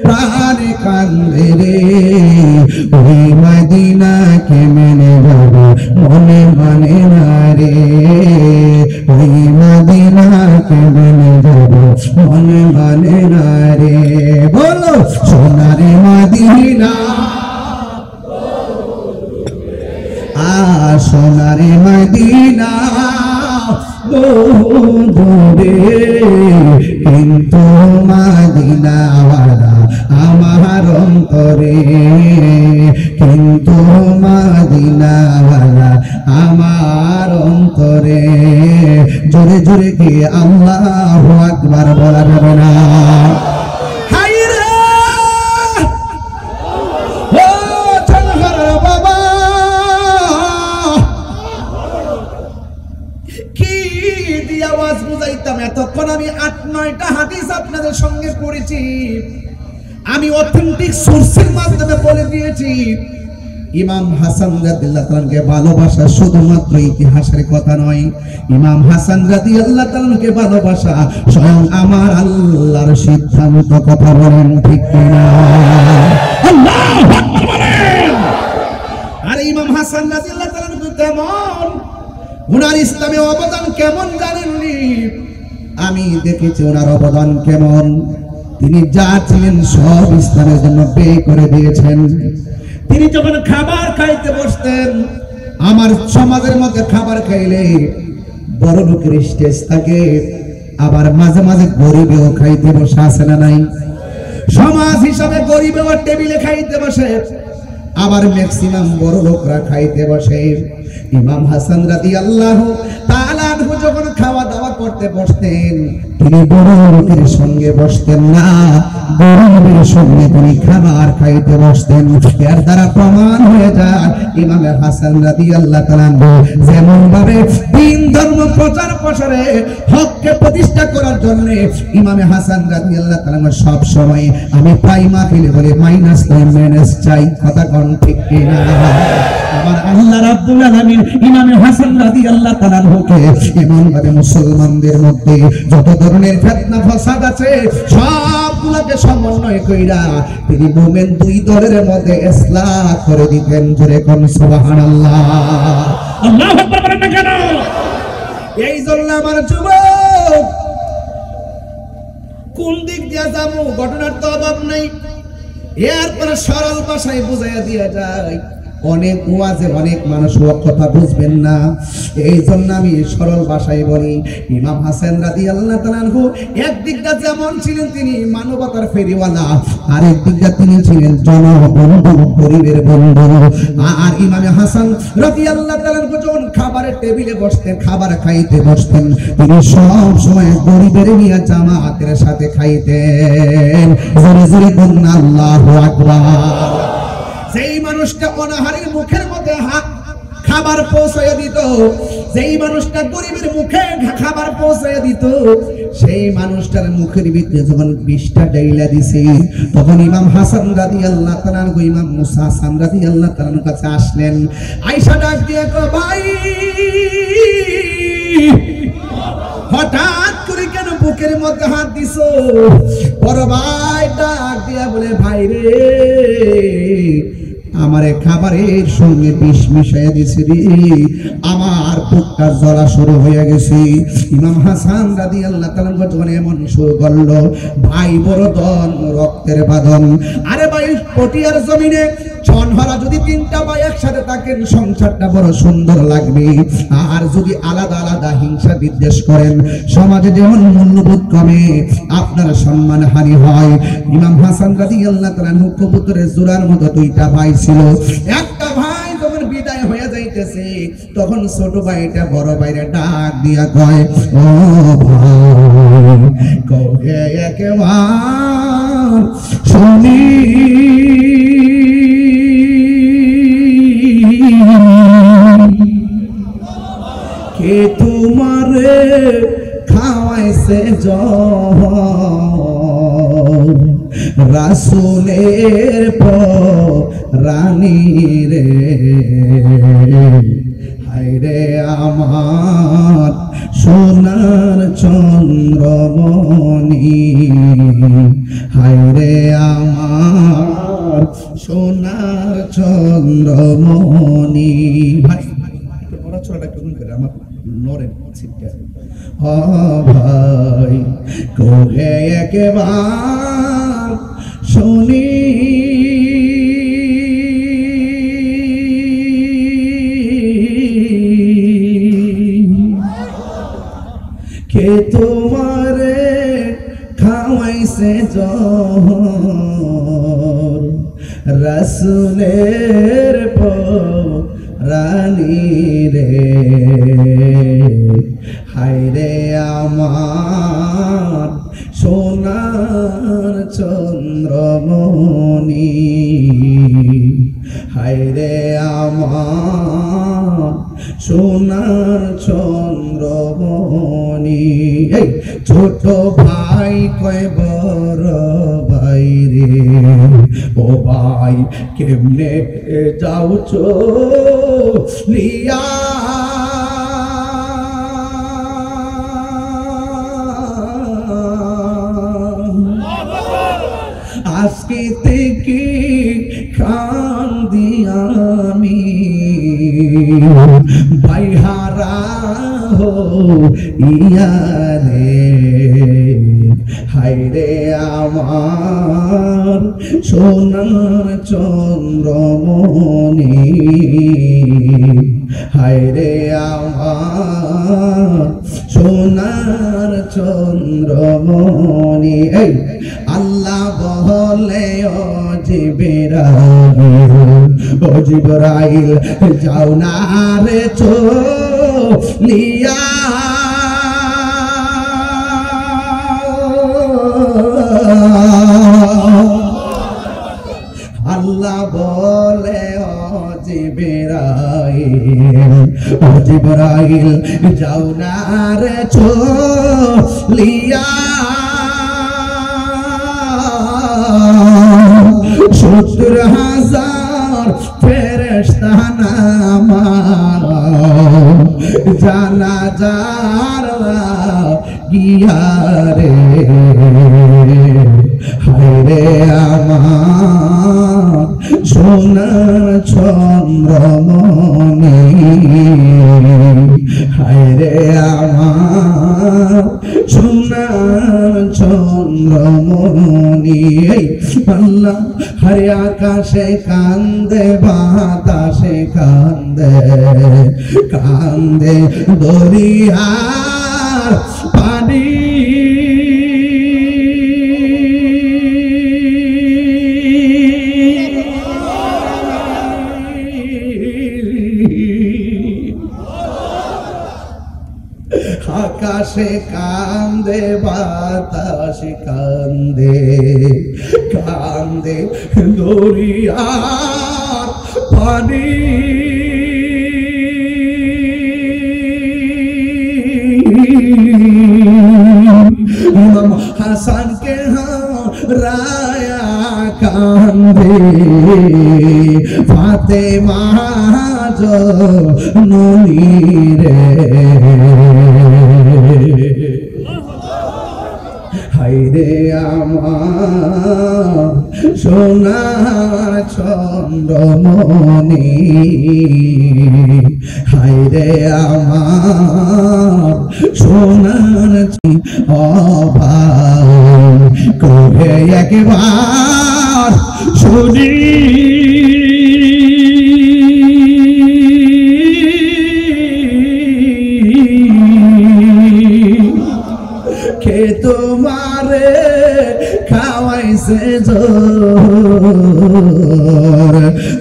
প্রাণ কান্দে রে ওই মদিনাকে মেনে যাব মনে মানে না রে ওই মদিনাকে মেনে যাব মনে মানে না রে বলো সোনারে মদিনা সোনারে মদিনা দূরে কিন্তু মদিনাওয়ালা আমার অন্তরে কিন্তু মদিনাওয়ালা আমার অন্তরে জোরে জোরে কি আল্লাহু আকবার বলা যাবে না এতক্ষণ আমি 8-9টা হাদিস আপনাদের সঙ্গে পড়েছি আমি অথেন্টিক সোর্সের মাধ্যমে বলে দিয়েছি ইমাম হাসান রাদিয়াল্লাহু তাআলাকে ভালোবাসা শুধুমাত্র ইতিহাসের কথা নয় ইমাম হাসান রাদিয়াল্লাহু তাআলাকে ভালোবাসা স্বয়ং আমার আল্লাহর সিদ্ধান্ত কথা বলেন ঠিক কিনা আল্লাহু আকবার বলেন আর ইমাম হাসান রাদিয়াল্লাহু তাআলা কেমন ওনার ইসলামে অবদান কেমন জানেননি আমি দেখেছি ওনার অবদান কেমন তিনি যা ছিলেন সব ইসলামের জন্য ব্যয় করে দিয়েছেন তিনি যখন খাবার খাইতে বসতেন আমার সমাজের মধ্যে খাবার খাইলে বড় লোকের স্টেজ থাকে আবার মাঝে মাঝে গরিবেও খাইতে বসে আছে না নাই সমাজ হিসাবে গরিবেও টেবিলে খাইতে বসে আবার ম্যাক্সিমাম বড় লোকরা খাইতে বসে ইমাম হাসান রাদিয়াল্লাহু তাআলা আনহু যখন খাওয়া দাওয়া করতে বসতেন তিনি বড় লোকের সঙ্গে বসতেন না, গরিবের সঙ্গে তিনি খাবার খাইতে বসতেন। এর দ্বারা প্রমাণ হয়ে যায় ইমামে হাসান রাদিয়াল্লাহু তাআলা যেমন ভাবে দ্বীন ধর্ম প্রচার প্রসারে হককে প্রতিষ্ঠা করার জন্য ইমামে হাসান রাদিয়াল্লাহু তাআলা সব সময় আমি পাই মাহফিলে বলে মাইনাস নয় মাইনাস চাই, কথা কোন ঠিক কিনা? আমার আল্লাহ রাব্বুল আলামিন ইমামে হাসান রাদিয়াল্লাহু তাআলা কে এমন ভাবে মুসলমানদের মধ্যে যত ধরনের ফিতনা ফাসাদ আছে সবগুলোকে সমন্বয় কইরা তিনি মুমিন দুই দলের মধ্যে ইসলাহ করে দিতেন। জোরে কোন সুবহানাল্লাহ। আল্লাহু আকবার বলেন না কেন? এই জন্য আমার যুবক কোন দিক দিয়ে যাবো ঘটনার তো অভাব নাই, এরপরে সরল ভাষায় বুঝাইয়া দিয়া যায়। অনেক ওয়াজে অনেক মানুষ কথা বুঝবেন না, এই জন্য আমি সরল ভাষায় বলি। ইমাম হাসান রাদিয়াল্লাহু তাআলা আনহু একদিকটা যেমন ছিলেন তিনি মানবতার ফেরিওয়ালা, আরেক দিকটা তিনি ছিলেন জনবন্ধু, গরিবের বন্ধু। আর ইমাম হাসান রাদিয়াল্লাহু তাআলা আনহু যখন খাবারের টেবিলে বসতেন, খাবার খাইতে বসতেন, তিনি সব সময় গরিবের নিয়ে জামাতের সাথে খাইতেন। জোরে জোরে বলুন আল্লাহু আকবার। যেই মানুষটা অনাহারের মুখের মধ্যে খাবার পৌঁছাইয়া দিত, যেই মানুষটা গরিবের মুখে খাবার পৌঁছাইয়া দিত, সেই মানুষটার মুখের ভিতরে যখন 20টা ডাইলা দিছে, তখন ইমাম হাসান রাদিয়াল্লাহু তাআলা ইমাম মুসা হাসান রাদিয়াল্লাহু তাআলার কাছে আসলেন। আয়েশা ডাক দিয়ে কয়, ভাই হঠাৎ করে কেন বুকের মধ্যে হাত দিছো? বড় ভাই ডাক দিয়া বলে, ভাই রে আমারে খাবারের সঙ্গে বিষ মিশাইয়া দিছে রে, আমার বুকটা জ্বলা শুরু হয়ে গেছে। ইমাম হাসান রাদিয়াল্লাহু তাআলা যখন এমন শুরু করলো, ভাই বড় দন রক্তের বাঁধন। আরে ভাই পটিয়ার জমিনে ছনহারা যদি 3টা ভাই একসাথে থাকেন সংসারটা বড় সুন্দর লাগবে, আর যদি আলাদা আলাদা হিংসা বিদ্বেষ করেন সমাজে যেমন মূল্যবোধ কমে, আপনার সম্মান হানি হয়। ইমাম হাসান রাদিয়াল্লাহু তাআলা কবুতরের জোড়ার মতো 2টা ভাই ছিল। একটা ভাই যখন বিদায় হয়ে যাইতেছে, তখন ছোট ভাইটা বড় ভাইরে ডাক দিয়া কয়, ও ভাই কহে একবার শুনি কে তোমারে খাওয়াইছে রাসূলের রানী রে, হায়রে আমার সোনার চন্দ্রমণি, হায়রে আমার সোনার চন্দ্রমণি। ভাই নড়াচড়াটা কেমন করে আমার নড়েন ছিটকে। হ ভাই কোহে একবার শুনি কে তোমারে খাওয়াইছে রাসূলের রানী রে, হায়রে আমার সোনার চন্দ্রমণি, হায়রে আমার সোনার চন্দ্রমণি। ছোট ভাই কয় বড় ভাই রে, ও ভাই কেমনে যাও চলিয়া, আজকে থেকে কান্দি আমি ভাই হারা ইয়ারে, হায়রে আমার সোনার চন্দ্রমণি, হায়রে আমার সোনার চন্দ্রমণি। আল্লাহ বলে ও জিবরাইল যাও না রে চলিয়া, আল্লাহ বলে ও জিবরাইল যাও না রে চলিয়া 70,000 ফেরেশতা নামাও জানাজার গিয়া রে হায়রে আমার সোনার চন্দ্রমণি হায়রে আমার সোনার চন্দ্রমণি আল্লাহ হরে আকাশে কান্দে বাতাসে কান্দে কান্দে দরিয়ার পানি আকাশে কান্দে বাতাসে কান্দে কান্দে দরিয়ার পানি ইমাম হাসানকে রায়া কান্দে ফাতেমা জননী রে হায়রে আমার সোনার চন্দ্রমণি হায়রে আমার সোনার অভাব করে একবার শুনি কে তোমারে খাওয়াইছে জোর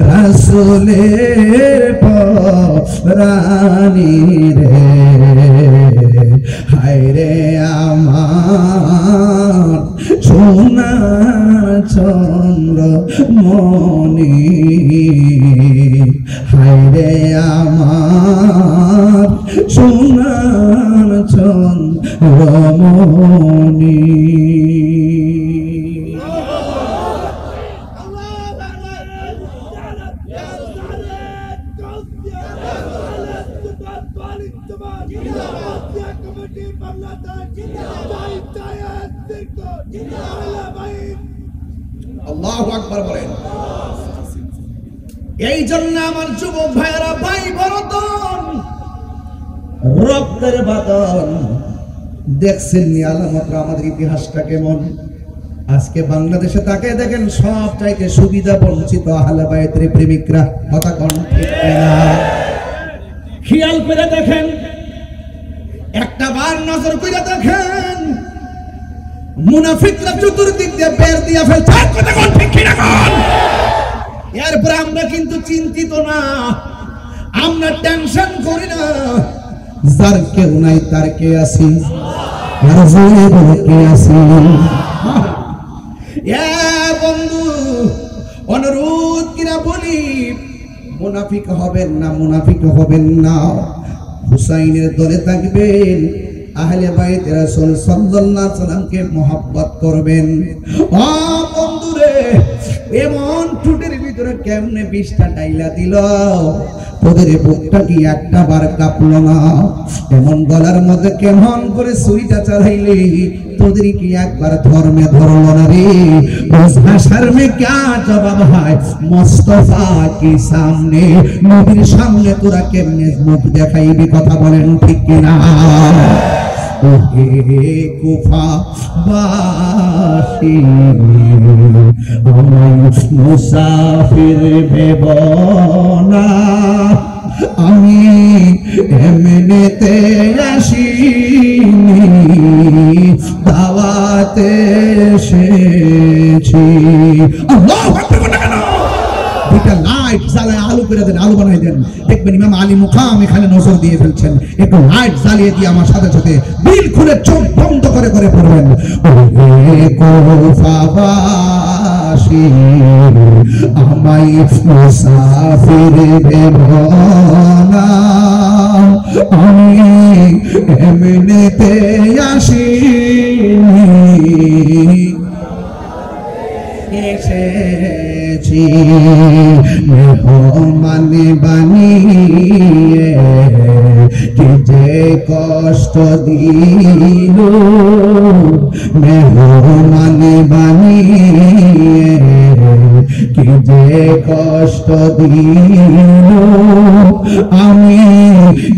রাসূলের পরানি রে হায়রে আমার সোনার চন্দ্রমণি হায়রে আমার সোনার চন্দ্রমণি আল্লাহু আকবার বলেন। এই জন্য আমার যুবক ভাইয়েরা ভাই বরতন রক্তের বাদন দেখছেন নি আলামত আমাদের ইতিহাসটা কেমন। আজকে বাংলাদেশে তাকে দেখেন সব চাইতে সুবিধা বঞ্চিত আহলে বাইতের প্রেমিকরা কথা কোন ঠিক না। খেয়াল করে দেখেন একটা বার নজর করে দেখেন মুনাফিকরা চতুর্দিক দিয়ে বের দিয়া ফেলছে কথা কোন ঠিক কিনা কোন। এরপর আমরা কিন্তু চিন্তিত না, আমরা টেনশন করি না, যার কেউ নাই তার কে আছি আর জোরে বলে কে আছি। এ বন্ধু অনুরোধ কিনা বলি মুনাফিক হবেন না, মুনাফিক হবেন না, হুসাইনের দলে থাকবেন, আহলে বাইত রাসূল সাল্লাল্লাহু আলাইহি সাল্লামকে মহব্বত করবেন। ও বন্ধুরে এমন টুটের ভিতরে কেমনে বিষটা ডাইলা দিল, তোদের বুকটা কি একটা বার কাঁপলো না? এমন গলার মধ্যে কেমন করে সুইটা চালাইলি, তোদের কি একবার ধর্মে ধরলো না রে? উস হাশর মে ক্যা জবাব হয় মুস্তাফা কি সামনে, নবীর সামনে তোরা কেমনে মুখ দেখাইবি? কথা বলেন ঠিক কিনা? ওহে কুফা বাসী আমায় মুসাফির ভেব না, আমি এমনিতে আসিনি, দাওয়াতে এসেছি। আল্লাহু আকবার। দুইটা লাই লাইট জ্বালায় আলু করে দেন, আলু বানাই দেন, দেখবেন ইমাম আলী মুকাম এখানে নজর দিয়ে ফেলছেন। একটু লাইট জ্বালিয়ে দিয়ে আমার সাথে সাথে দিল খুলে চোখ বন্ধ করে করে পড়বেন, ওরে কুফাবাসী আমায় মুসাফির ভেবো না, আমি এমনিতে আসিনি, এসেছি মেহমান বানিয়ে, কি যে কষ্ট দিল মেহমান বানিয়ে, কি যে কষ্ট দিল, আমি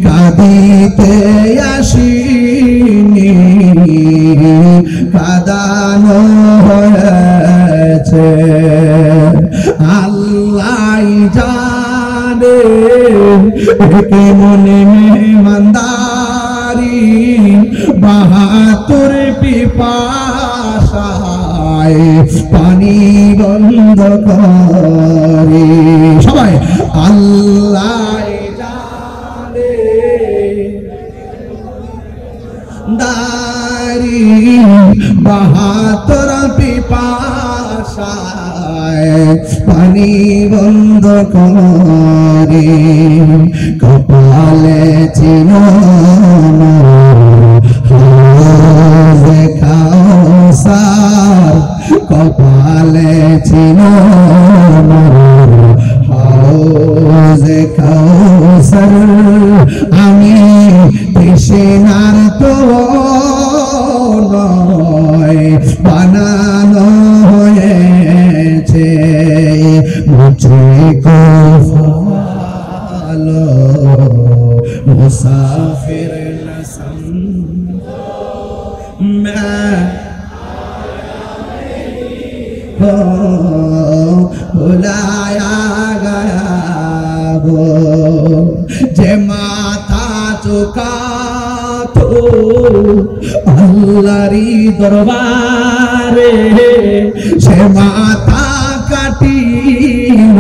কাঁদিতে আসিনি, কাঁদানো হয়েছে। আল্লাহ জানে কেমন মেহমানদারি, ৭২ পিপাসায় পানি বন্ধ করে। সবাই আল্লাহ জানে দারি, ৭২ পিপাসায় পানি বন্ধ করে, কপালে ছিল কাউসার, কপালে ছিল হাউজে কাউসার, আমি তৃষ্ণার তো নয় বানানো হয়েছে, মুঝে কো ফালো মুসাফির না সমঝো, मैं भुलाया गया वो, जे माथा चुका तो अल्लाहरी दरबारे, से माथा काटिल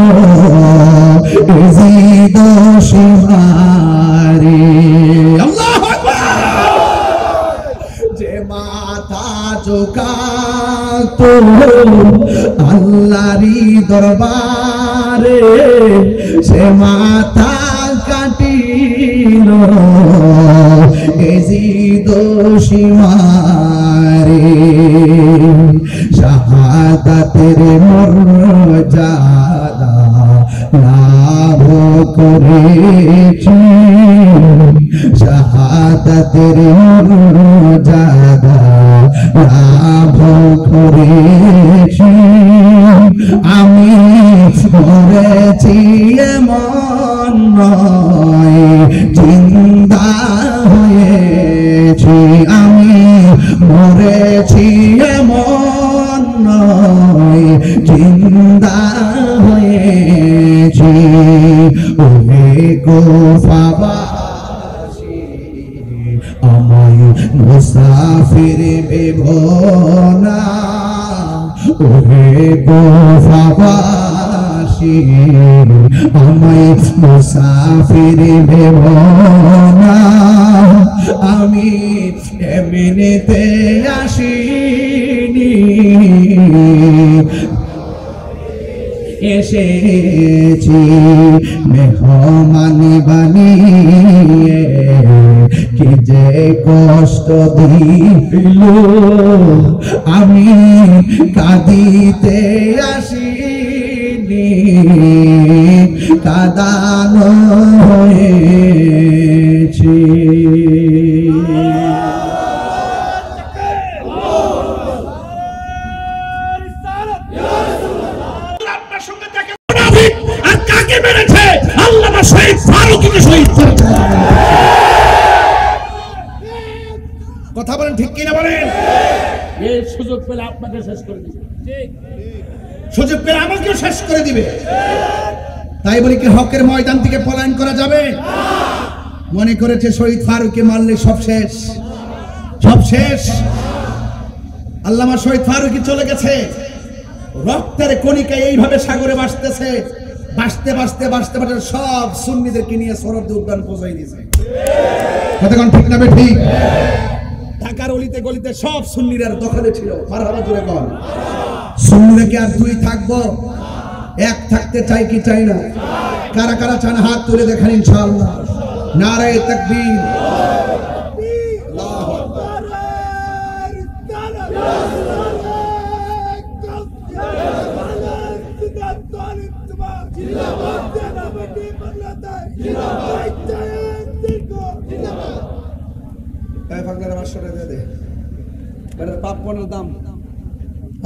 इज़िद शिमारे। अल्लाहु আকবার। যে মাথা ঝুঁকাতো আল্লাহরি দরবারে, সে মাথা কাটিল এজিদ শিমারে। শাহাদাতের মর্যাদা লাভ করেছি, শাহাদাতের মর্যাদা লাভ করেছি, আমি মরেছি এমন নয় জিন্দা হয়েছি, আমি মরেছি এমন নয় জিন্দা হয়েছি। ওহে কুফাবাসী আমায় মুসাফির ভেবো না, ওহে কুফাবাসী আমায় মুসাফির ভেবো না, আমি এমনিতে আসিনি, এসেছি মেহমান বানিয়ে, কি যে কষ্ট দিল আমি কাঁদিতে আসিনি, কাঁদানো হয়েছে। আর কাকে মেরেছে? আল্লামা শহীদ ফারুকীকে শহীদ করেছে। কথা বলেন ঠিক কিনা বলেন? এই সুযোগ পেলে আপনাকে শেষ করে দিবে, সুযোগ পেলে আমাকেও শেষ করে দিবে। তাই বলি কি হকের ময়দান থেকে পলায়ন করা যাবে? মনে করেছে শহীদ ফারুককে মারলে সব শেষ, সব শেষ। আল্লামা শহীদ ফারুকী চলে গেছে, রক্তের কণিকা এইভাবে সাগরে ভাসতেছে, বাঁচতে বাঁচতে বাঁচতে বাঁচতে সব সুন্নিদেরকে নিয়ে সরদ উদ্যান পৌঁছাই দিয়েছে। কতক্ষণ ঠিক না ঠিক? ঢাকার অলিতে গলিতে সব সুন্নিরা দখলে ছিল। মারহাবা জোরে বল। সুন্নিরা কি আর দুই থাকবো? এক থাকতে চাই কি চাই না? কারা কারা চান হাত তুলে দেখেন ইনশাআল্লাহ। নারায়ে তাকবীর। আল্লাহু আকবার।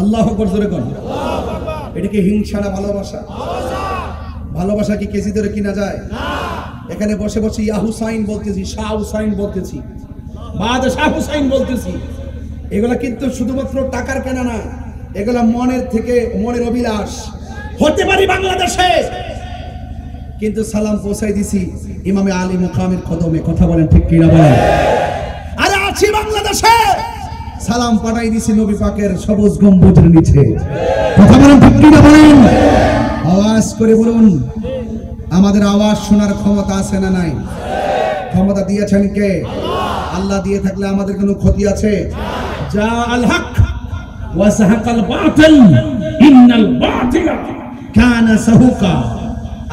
আল্লাহু আকবার জোরে বল। এটা কি হিংসা না ভালোবাসা? ভালোবাসা কি কেজি ধরে কিনা যায়? এখানে বসে বসে ইয়া হুসাইন বলতেছি, শাহ হুসাইন বলতেছি, বাদশাহ হুসাইন বলতেছি, এগুলা কিন্তু শুধুমাত্র টাকার কেনা না, এগুলা মনের থেকে, মনের অভিলাষ। হতে পারি বাংলাদেশে, কিন্তু সালাম পৌঁছাই দিছি ইমামে আলী মুকামের কদমে। কথা বলেন ঠিক কিনা বলেন? আরে আছি বাংলাদেশে, সালাম পাঠাই দিছি নবী পাকের সবুজ গম্বুজের নিচে। কথা বলেন ঠিক কিনা বলেন? আওয়াজ করে বলুন, আমাদের আওয়াজ শোনার ক্ষমতা আছে না নাই? ক্ষমতা দিয়েছেন কে? আল্লাহ দিয়ে থাকলে আমাদের কোনো ক্ষতি আছে? যা আল হক ওয়া সাহাকাল বাতিল ইন্নাল বাতিলা কানা সাহুকা।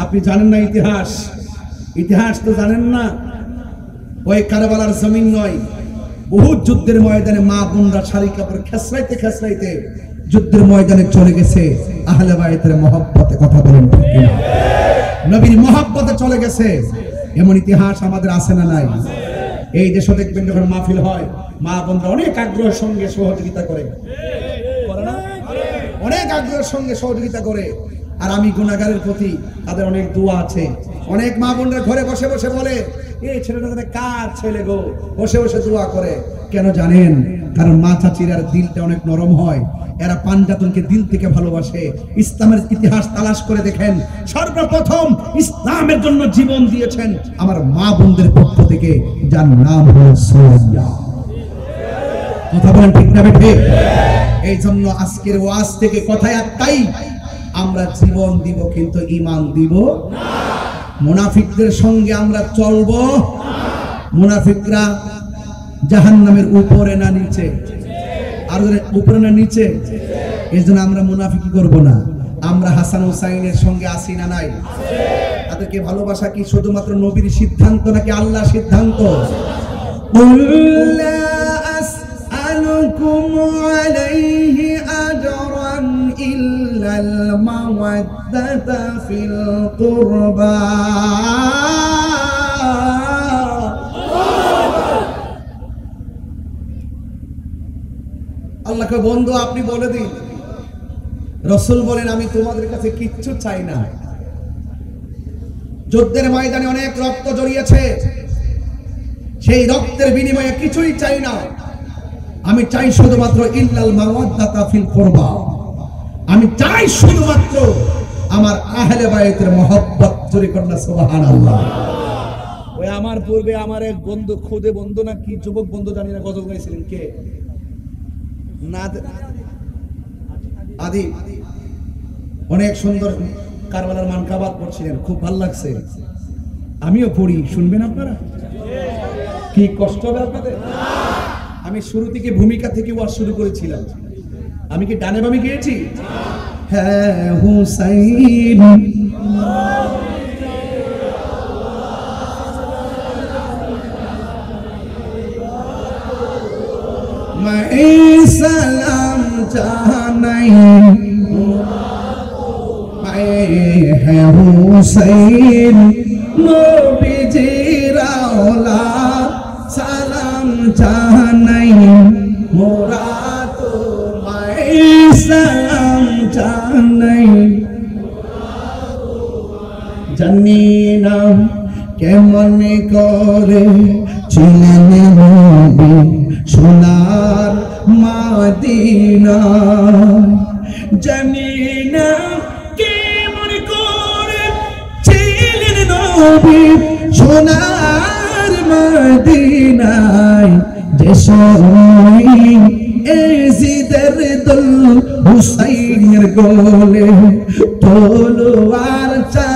আপনি জানেন না ইতিহাস? ইতিহাস তো জানেন না। ওই কারবালার জমিন নয়, বহু যুদ্ধের ময়দানে মা বোনরা শাড়ি কাপড় খেসরাইতে খেসরাইতে যুদ্ধের ময়দানে চলে গেছে আহলে বাইতের মহব্বতে। কথা বলেন ঠিক কিনা? নবীর মহব্বতে চলে গেছে। এমন ইতিহাস আমাদের আছে না নাই? এই দেশে দেখবেন যখন মাহফিল হয়, মা বোনরা অনেক আগ্রহের সঙ্গে সহযোগিতা করে, অনেক আগ্রহের সঙ্গে সহযোগিতা করে। আর আমি গুনাহগারের প্রতি তাদের অনেক দোয়া আছে। অনেক মা বোনরা ঘরে বসে বসে বলে, এই ছেলেটা কার ছেলে গো, বসে বসে দোয়া করে। কেন জানেন? কারণ মা চাচিরার দিলটা অনেক নরম হয়, এরা পাঞ্জাতনকে দিল থেকে ভালোবাসে। ইসলামের ইতিহাস তালাশ করে দেখেন, সর্বপ্রথম ইসলামের জন্য জীবন দিয়েছেন আমার মা বোনদের পক্ষ থেকে, যার নাম হলো সুমাইয়া। কথা বলেন ঠিক না ঠিক? এই জন্য আজকের ওয়াজ থেকে কথা একটাই, আমরা জীবন দিব কিন্তু ঈমান দিব না। মুনাফিকদের সঙ্গে আমরা চলবো না। মুনাফিকরা জাহান্নামের উপরে না নিচে? আর উপরে না নিচে? এই জন্য আমরা মুনাফিকি করব না। আমরা হাসান হুসাইনের সঙ্গে আসি না নাই? তাদেরকে ভালোবাসা কি শুধুমাত্র নবীর সিদ্ধান্ত নাকি আল্লাহর সিদ্ধান্ত? আসআলুকুম আলাইহি আজরান ইল্লাল মাওয়াদ্দাতা ফিল কুরবা। আল্লাহকে বন্ধু আপনি বলে দিন, রাসূল বলেন আমি তোমাদের কাছে কিচ্ছু চাই না। যুদ্ধের ময়দানে অনেক রক্ত জড়িয়েছে, সেই রক্তের বিনিময়ে কিছুই চাই না। আমি চাই শুধুমাত্র ইল্লাল মাওয়াদ্দাতা ফিল কুরবা। আমি চাই শুধুমাত্র আমার আহলে বাইতের মহব্বত। জোরে কন্যা সুবহানাল্লাহ। ওই আমার পূর্বে আমার এক বন্ধু, খুদে বন্ধু না কি যুবক বন্ধু জানি না, গজল গাইছিলেন কে? আদি অনেক সুন্দর কারবালার মানকাবাত পড়ছিলেন, খুব ভালো লাগছে। আমিও পড়ি, শুনবেন আপনারা? কি কষ্ট হবে আপনাদের? আমি শুরু থেকে ভূমিকা থেকে ওয়াজ শুরু করেছিলাম। আমি কি ডানে বামে গিয়েছি? হ্যাঁ হুসাইন সালাম জানাই, হ্যাঁ হুসাইন নবীজির আওলাদ, সালাম জানাই মোরা তোমায়, সালাম জানাই। জানি না কেমন করে ছিলেন নবী সোনার মদিনা, জানি না কেমন করে ছিলেন নবী সোনার মদিনায়, যে সময় এজিদের দল হুসাইনের গোলে তলোয়ার চা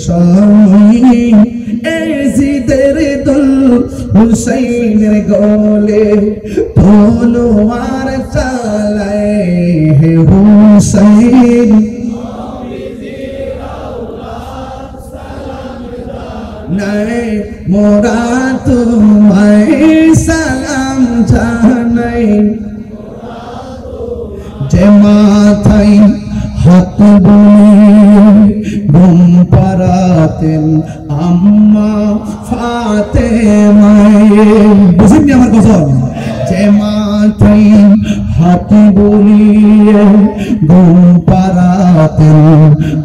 সময় এজিদের দল হুসাইনের গলে তলোয়ার চালায় হে হুসাইন নাই মোরা তোমায় সালাম জানাই যে মাথায় হাত বুলিয়ে ঘুম পাড়াতেন আম্মা ফাতেমায়ে বুঝেননি আমার কথা যে মাথায় হাত বুলিয়ে ঘুম পাড়াতেন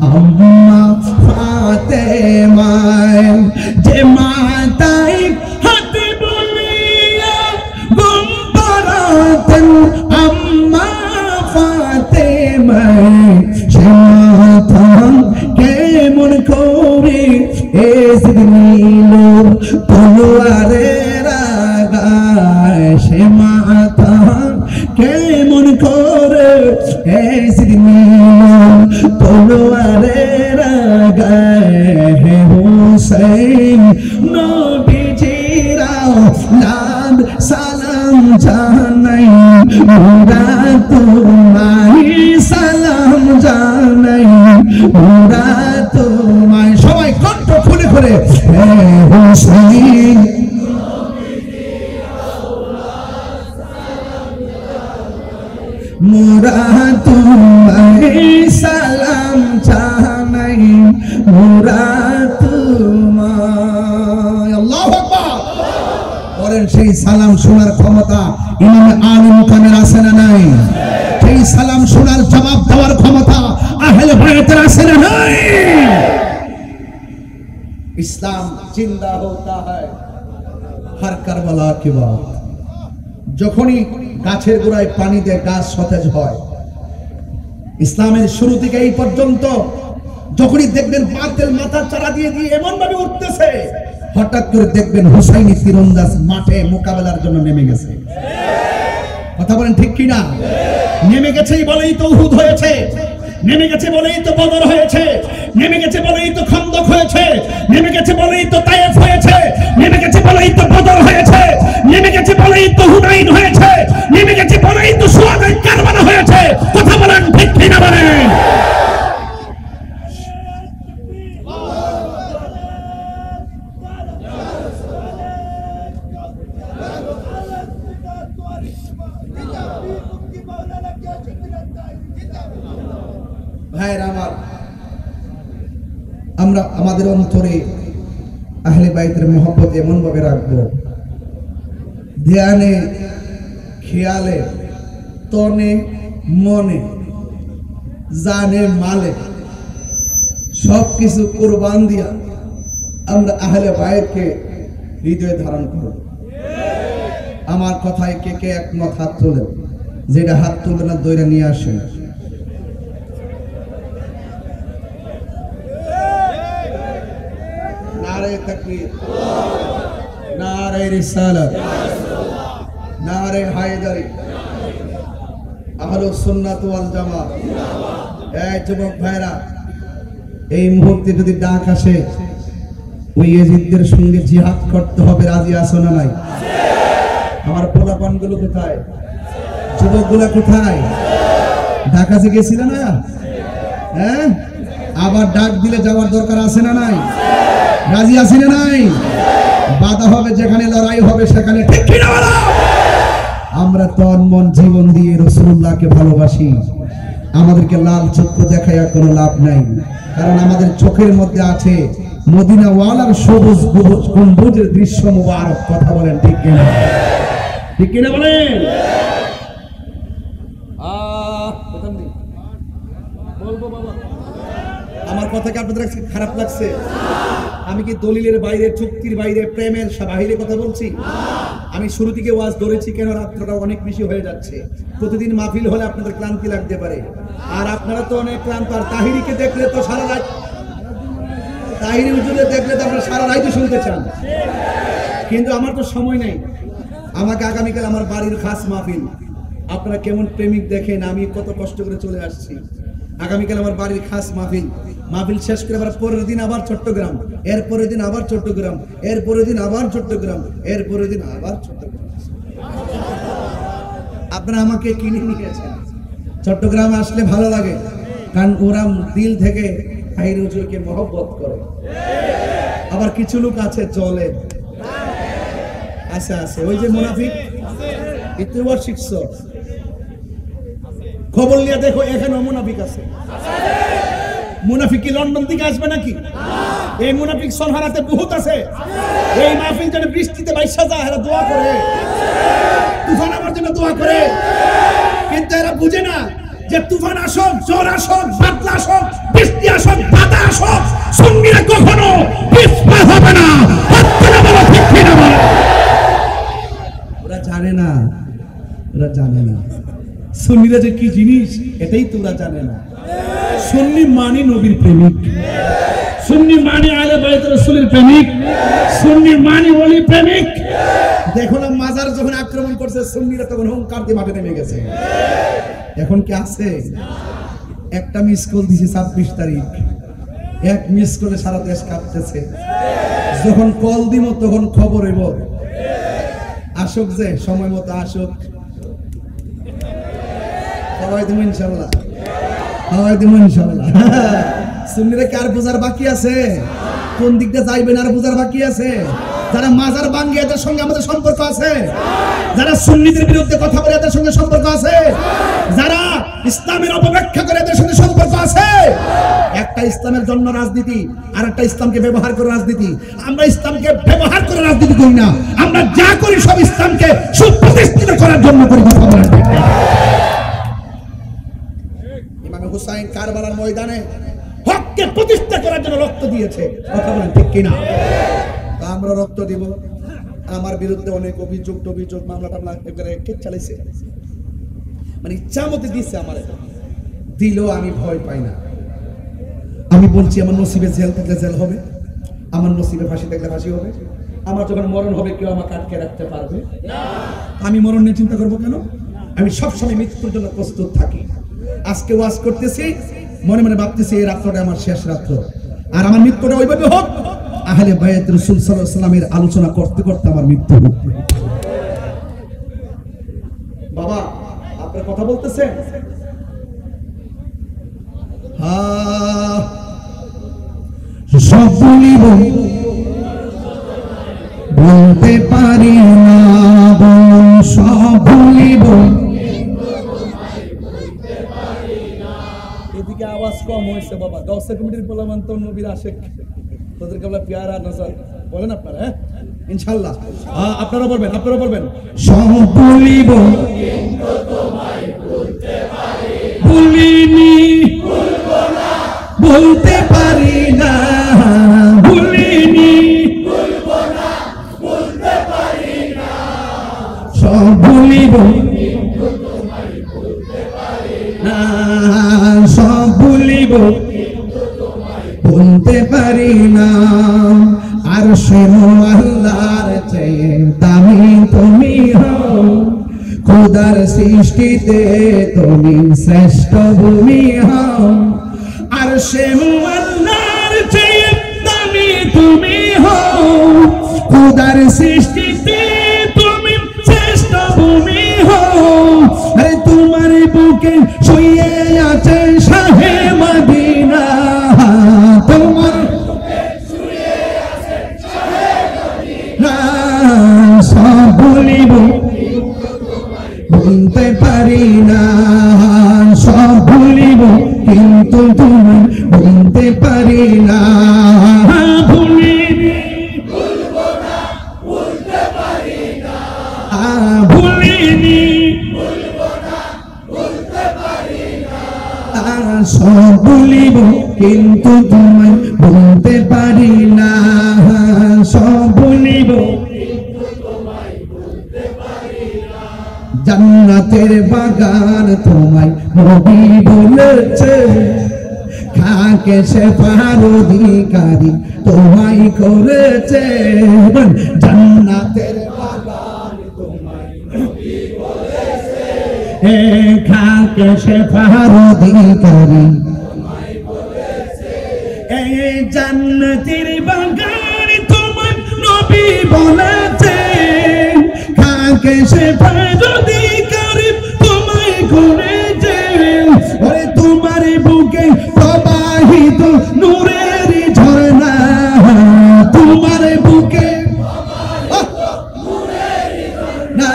আম্মা ফাতেমায়ে যে মাথায় হাত বুলিয়ে ঘুম পাড়াতেন আম্মা ফাতেমায়ে সে মাথা কেমন করে এসে নিল তলোয়ারের আগায় সে মাথা কেমন করে এসে নিল তলোয়ারের আগায় হে হুসাইন নবীজিরা লাদ সালাম জানাই মোরা তোমায় সালাম জানাই মোরা তোমায় সবাই কণ্ঠ খুলে খুলে হে হুসাইন মোরা তোমায় সালাম জানাই মোরা তোমায় আল্লাহু আকবার বলেন সেই সালাম শোনার ক্ষমতা ইমাম আলিম কামের আছে না নাই সেই সালাম শোনার জবাব দেওয়ার ক্ষমতা আহলে বায়তের আছে না নাই ইসলাম জিন্দা होता है हर करबला की बात যখনই গাছের গোড়ায় পানি দিয়ে গাছ সতেজ হয় ইসলামের শুরু থেকে এই পর্যন্ত যখনই দেখবেন বাতিল মাথা চারা দিয়ে দিয়ে এমন ভাবে উঠতেছে হঠাৎ করে দেখবেন হুসাইনি তীরন্দাজ মাঠে মোকাবেলার জন্য নেমে গেছে কথা বলেন ঠিক কি না নেমে গেছেই বলেই তো উহুদ হয়েছে নেমে গেছে বলেই তো বদর হয়েছে নেমে গেছে বলেই তো খন্দক হয়েছে নেমে গেছে বলেই তো তায়েফ হয়েছে নেমে গেছে বলেই তো বদর হয়েছে নেমে গেছে বলেই তো হুনাইন হয়েছে নেমে গেছে বলেই তো শুহাদায়ে কারবালা হয়েছে কথা বলেন ঠিক কি না বলেন ভাইরা আমার আমরা আমাদের অন্তরে আহলে বাইতের মহব্বত এমন ভাবে রাখবো ধ্যানে খেয়ালে তনে মনে জানে মালে সবকিছু কুরবান দিয়া আমরা আহলে বাইতকে হৃদয়ে ধারণ করব আমার কথায় কে কে একমত হাত তোলে যেটা হাত তুলবে না দইরা নিয়ে আসেন नारे तकबीर नारे रिसालत नारे हायदारी আহলুস সুন্নাত ওয়াল জামাত এই যুবক ভাইরা এই মুহূর্তে যদি ডাক আসে ওই ইয়াজিদদের সঙ্গে জিহাদ করতে হবে রাজি আছো না নাই আমার পোলাপানগুলো কোথায় যুবকগুলো কোথায় ডাক আছে গেছিল না হ্যাঁ আবার ডাক দিলে যাওয়ার দরকার আছে না নাই রাজি আছি না নাই বাধা হবে যেখানে লড়াই হবে সেখানে ঠিক কি না বলো আমরা তন মন জীবন দিয়ে রাসূলুল্লাহকে ভালোবাসি আমাদেরকে লাল চক্ষু দেখায়া কোনো লাভ নাই কারণ আমাদের চোখের মধ্যে আছে মদিনা ওয়ালার সবুজ গম্বুজের দৃশ্য মুবারক কথা বলেন ঠিক কি না বলেন বলবো বাবা আমার কথা কি আপনাদের খারাপ লাগছে আমি কি দলিলের বাইরে চুক্তির বাইরে প্রেমের বাইরে কথা বলছি আমি শুরু থেকে ওয়াজ ধরেছি কেন রাতটা অনেক বেশি হয়ে যাচ্ছে প্রতিদিন মাহফিল হলে আপনাদের ক্লান্তি লাগতে পারে আর আপনারা তো অনেক ক্লান্ত আর তাহিরিকে দেখলে তো সারা রাত তাহিরি হুজুরে দেখলে তো আপনারা সারা রাত শুনতে চান কিন্তু আমার তো সময় নেই আমাকে আগামীকাল আমার বাড়ির খাস মাহফিল আপনারা কেমন প্রেমিক দেখেন আমি কত কষ্ট করে চলে আসছি আগামীকাল আমার বাড়ির খাস মাহফিল, মাহফিল শেষ করে আবার পরের দিন আবার চট্টগ্রাম, এর পরের দিন আবার চট্টগ্রাম, এর পরের দিন আবার চট্টগ্রাম, এর পরের দিন আবার চট্টগ্রাম। আপনারা আমাকে কিনে নিয়েছেন। চট্টগ্রামে আসলে ভালো লাগে, কারণ ওরা দিল থেকে হাইর হুজুরকে মহব্বত করে। আবার কিছু লোক আছে চলে, আছে ওই যে মুনাফিক, ইতিহাস শিখছো, খবর নিয়ে দেখো এখানে মুনাফিক আছে। মুনাফিক কি লন্ডন থেকে আসবে নাকি? এই মুনাফিক সনহারাতে বহুত আছে। এই মাহফিল যেন বৃষ্টিতে বাইশা যায়, এরা দোয়া করে, তুফান আমার জন্য দোয়া করে, কিন্তু এরা বুঝে না যে তুফান আসুক, জ্বর আসুক, বাদলা আসুক, বৃষ্টি আসুক, বাধা আসুক, সুন্নিরা কখনো পিছপা হবে না। ওরা জানে না, ওরা জানে না সুন্নিরা যে কি জিনিস, এটাই তোরা জানে না। সুন্নি মানে নবীর প্রেমিক, সুন্নি মানে আহলে বাইত রাসূলের প্রেমিক, সুন্নি মানে ওলি প্রেমিক। দেখো না মাজার যখন আক্রমণ করছে সুন্নিরা তখন হুঙ্কার দিয়ে মাঠে নেমে গেছে। এখন কি আছে? একটা মিস কল দিছে 26 তারিখ, এক মিস কলে সারা দেশ কাঁপতেছে। যখন কল দিব তখন খবর হইব, আসুক যে সময় মতো আসুক, সবাই দিব ইনশাআল্লাহ, সবাই দিব ইনশাআল্লাহ। সুন্নিরা কি আর বোঝার বাকি আছে? কোন দিকটা যাইবেন আর বোঝার বাকি আছে? যারা মাজার ভাঙ্গে এদের সঙ্গে আমাদের সম্পর্ক আছে, যারা সুন্নিদের বিরুদ্ধে কথা বলে এদের সঙ্গে সম্পর্ক আছে, যারা ইসলামের অপব্যাখ্যা করে এদের সঙ্গে সম্পর্ক আছে। একটা ইসলামের জন্য রাজনীতি, আর একটা ইসলামকে ব্যবহার করে রাজনীতি। আমরা ইসলামকে ব্যবহার করে রাজনীতি করি না, আমরা যা করি সব ইসলামকে সুপ্রতিষ্ঠিত করার জন্য করি। ইমাম হুসাইন কারবালার ময়দানে হককে প্রতিষ্ঠা করার জন্য রক্ত দিয়েছে, কথা বলেন ঠিক কিনা? তা আমরা রক্ত দিব। আমার বিরুদ্ধে অনেক অভিযোগ মামলা টামলা এবারে কে চালাইছে, মানে ইচ্ছা মতো দিচ্ছে, আমার দিলেও আমি ভয় পাই না। আমি বলছি আমার নসিবে জেল থাকলে জেল হবে, আমার নসিবে ফাঁসি থাকলে ফাঁসি হবে। আমার যখন মরণ হবে কেউ আমাকে আটকে রাখতে পারবে না। আমি মরণ নিয়ে চিন্তা করবো কেন? আমি সবসময় মৃত্যুর জন্য প্রস্তুত থাকি। আজকে ওয়াজ করতেছি, মনে মনে ভাবতেছি এই রাত্রটা আমার শেষ রাত্র, আর আমার মৃত্যুটা ওইভাবে হোক আহলে বায়াত রাসূল সাল্লাল্লাহু আলাইহি ওয়াসাল্লামের আলোচনা করতে করতে আমার মৃত্যু হোক। বাবা আপনার কথা বলতেছেন? সব বলিব বলতে পারি না, সব বলিব। এদিকে আওয়াজ কম হয়েছে বাবা, 10 কমিটির প্রলামান তো নবীর আশেক, তোদের কেবল প্যারা নজর বলেন আপনারা। হ্যাঁ ইনশাআল্লাহ আপনারা বলবেন, আপনারা বলবেন সব বলিব কিন্তু তোমায় বলতে পারি, বলিনি বলবো না, বলতে পারি না, বলিনি বলবো না, বলতে পারি না। সব বলিব কিন্তু তোমায় বলতে পারি না, সব বলিব বলতে পারি না। আর শোনো আল্লাহর চেয়ে দামি তুমি হও, খোদার সৃষ্টিতে তুমি শ্রেষ্ঠ ভূমি হও। আর শোনো আল্লাহর চেয়ে দামি তুমি হও, খোদার সৃষ্টিতে তুমি শ্রেষ্ঠ ভূমি হও। আরে তোমার বুকে শুয়ে আছে শাহে মদিনা, তোমার বুকে শুয়ে আছে শাহে মদিনা। সব বলিব বলতে পারি না, সব বলিব কিন্তু তুমি বলতে পারি না। ভুলিনি বলবো না, বলতে পারি না, ভুলিনি বলবো না, বলতে পারি না। সব বলিব কিন্তু তুমি বলতে পারি না, সব বলিব কিন্তু তোমায় বলতে পারি না। জান্নাতের বাগান তোমায় নবী বলেছে, খাকে শেফার অধিকারী তোমায় করেছে। জান্নাতের বাগান তোমায় নবী বলেছে, খাকে শেফার অধিকারী এই জান্নাতের বাগান তোমার নবী বলেছে খাকে শেফার অধিকারী তোমায় করেছে ওরে তোমার বুকে প্রবাহিত নূরের ঝর্ণা তোমার বুকে না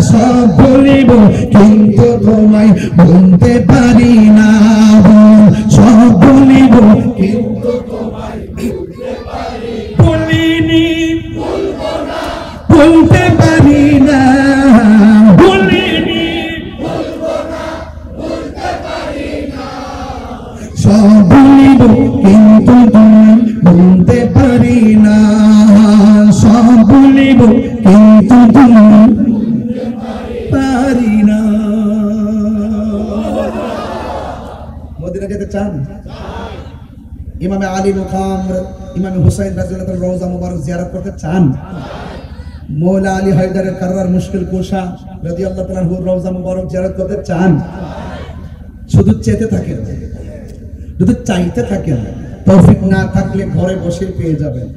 সব ভুলিব কিন্তু তোমায় ভুলতে পারি না সব ভুলিব কিন্তু তোমায় ভুলিনি ভুলতে পারি না ভুলিনি সব ভুলিব কিন্তু তোমায় ভুলতে পারি না সব ভুলিব কিন্তু তোমায় পারি না মদিনা যেতে চান ইমামে আলী মুকাম ইমামে হুসাইন রাদিয়াল্লাহু তাআলা রওজা মুবারক জিয়ারত করতে চান মৌলা আলী হায়দারের কাররার মুশকিল কুশা রাদিয়াল্লাহু তাআলা রওজা মুবারক জিয়ারত করতে চান শুধু চেতে থাকেন শুধু চাইতে থাকেন তৌফিক না থাকলে ঘরে বসে পেয়ে যাবেন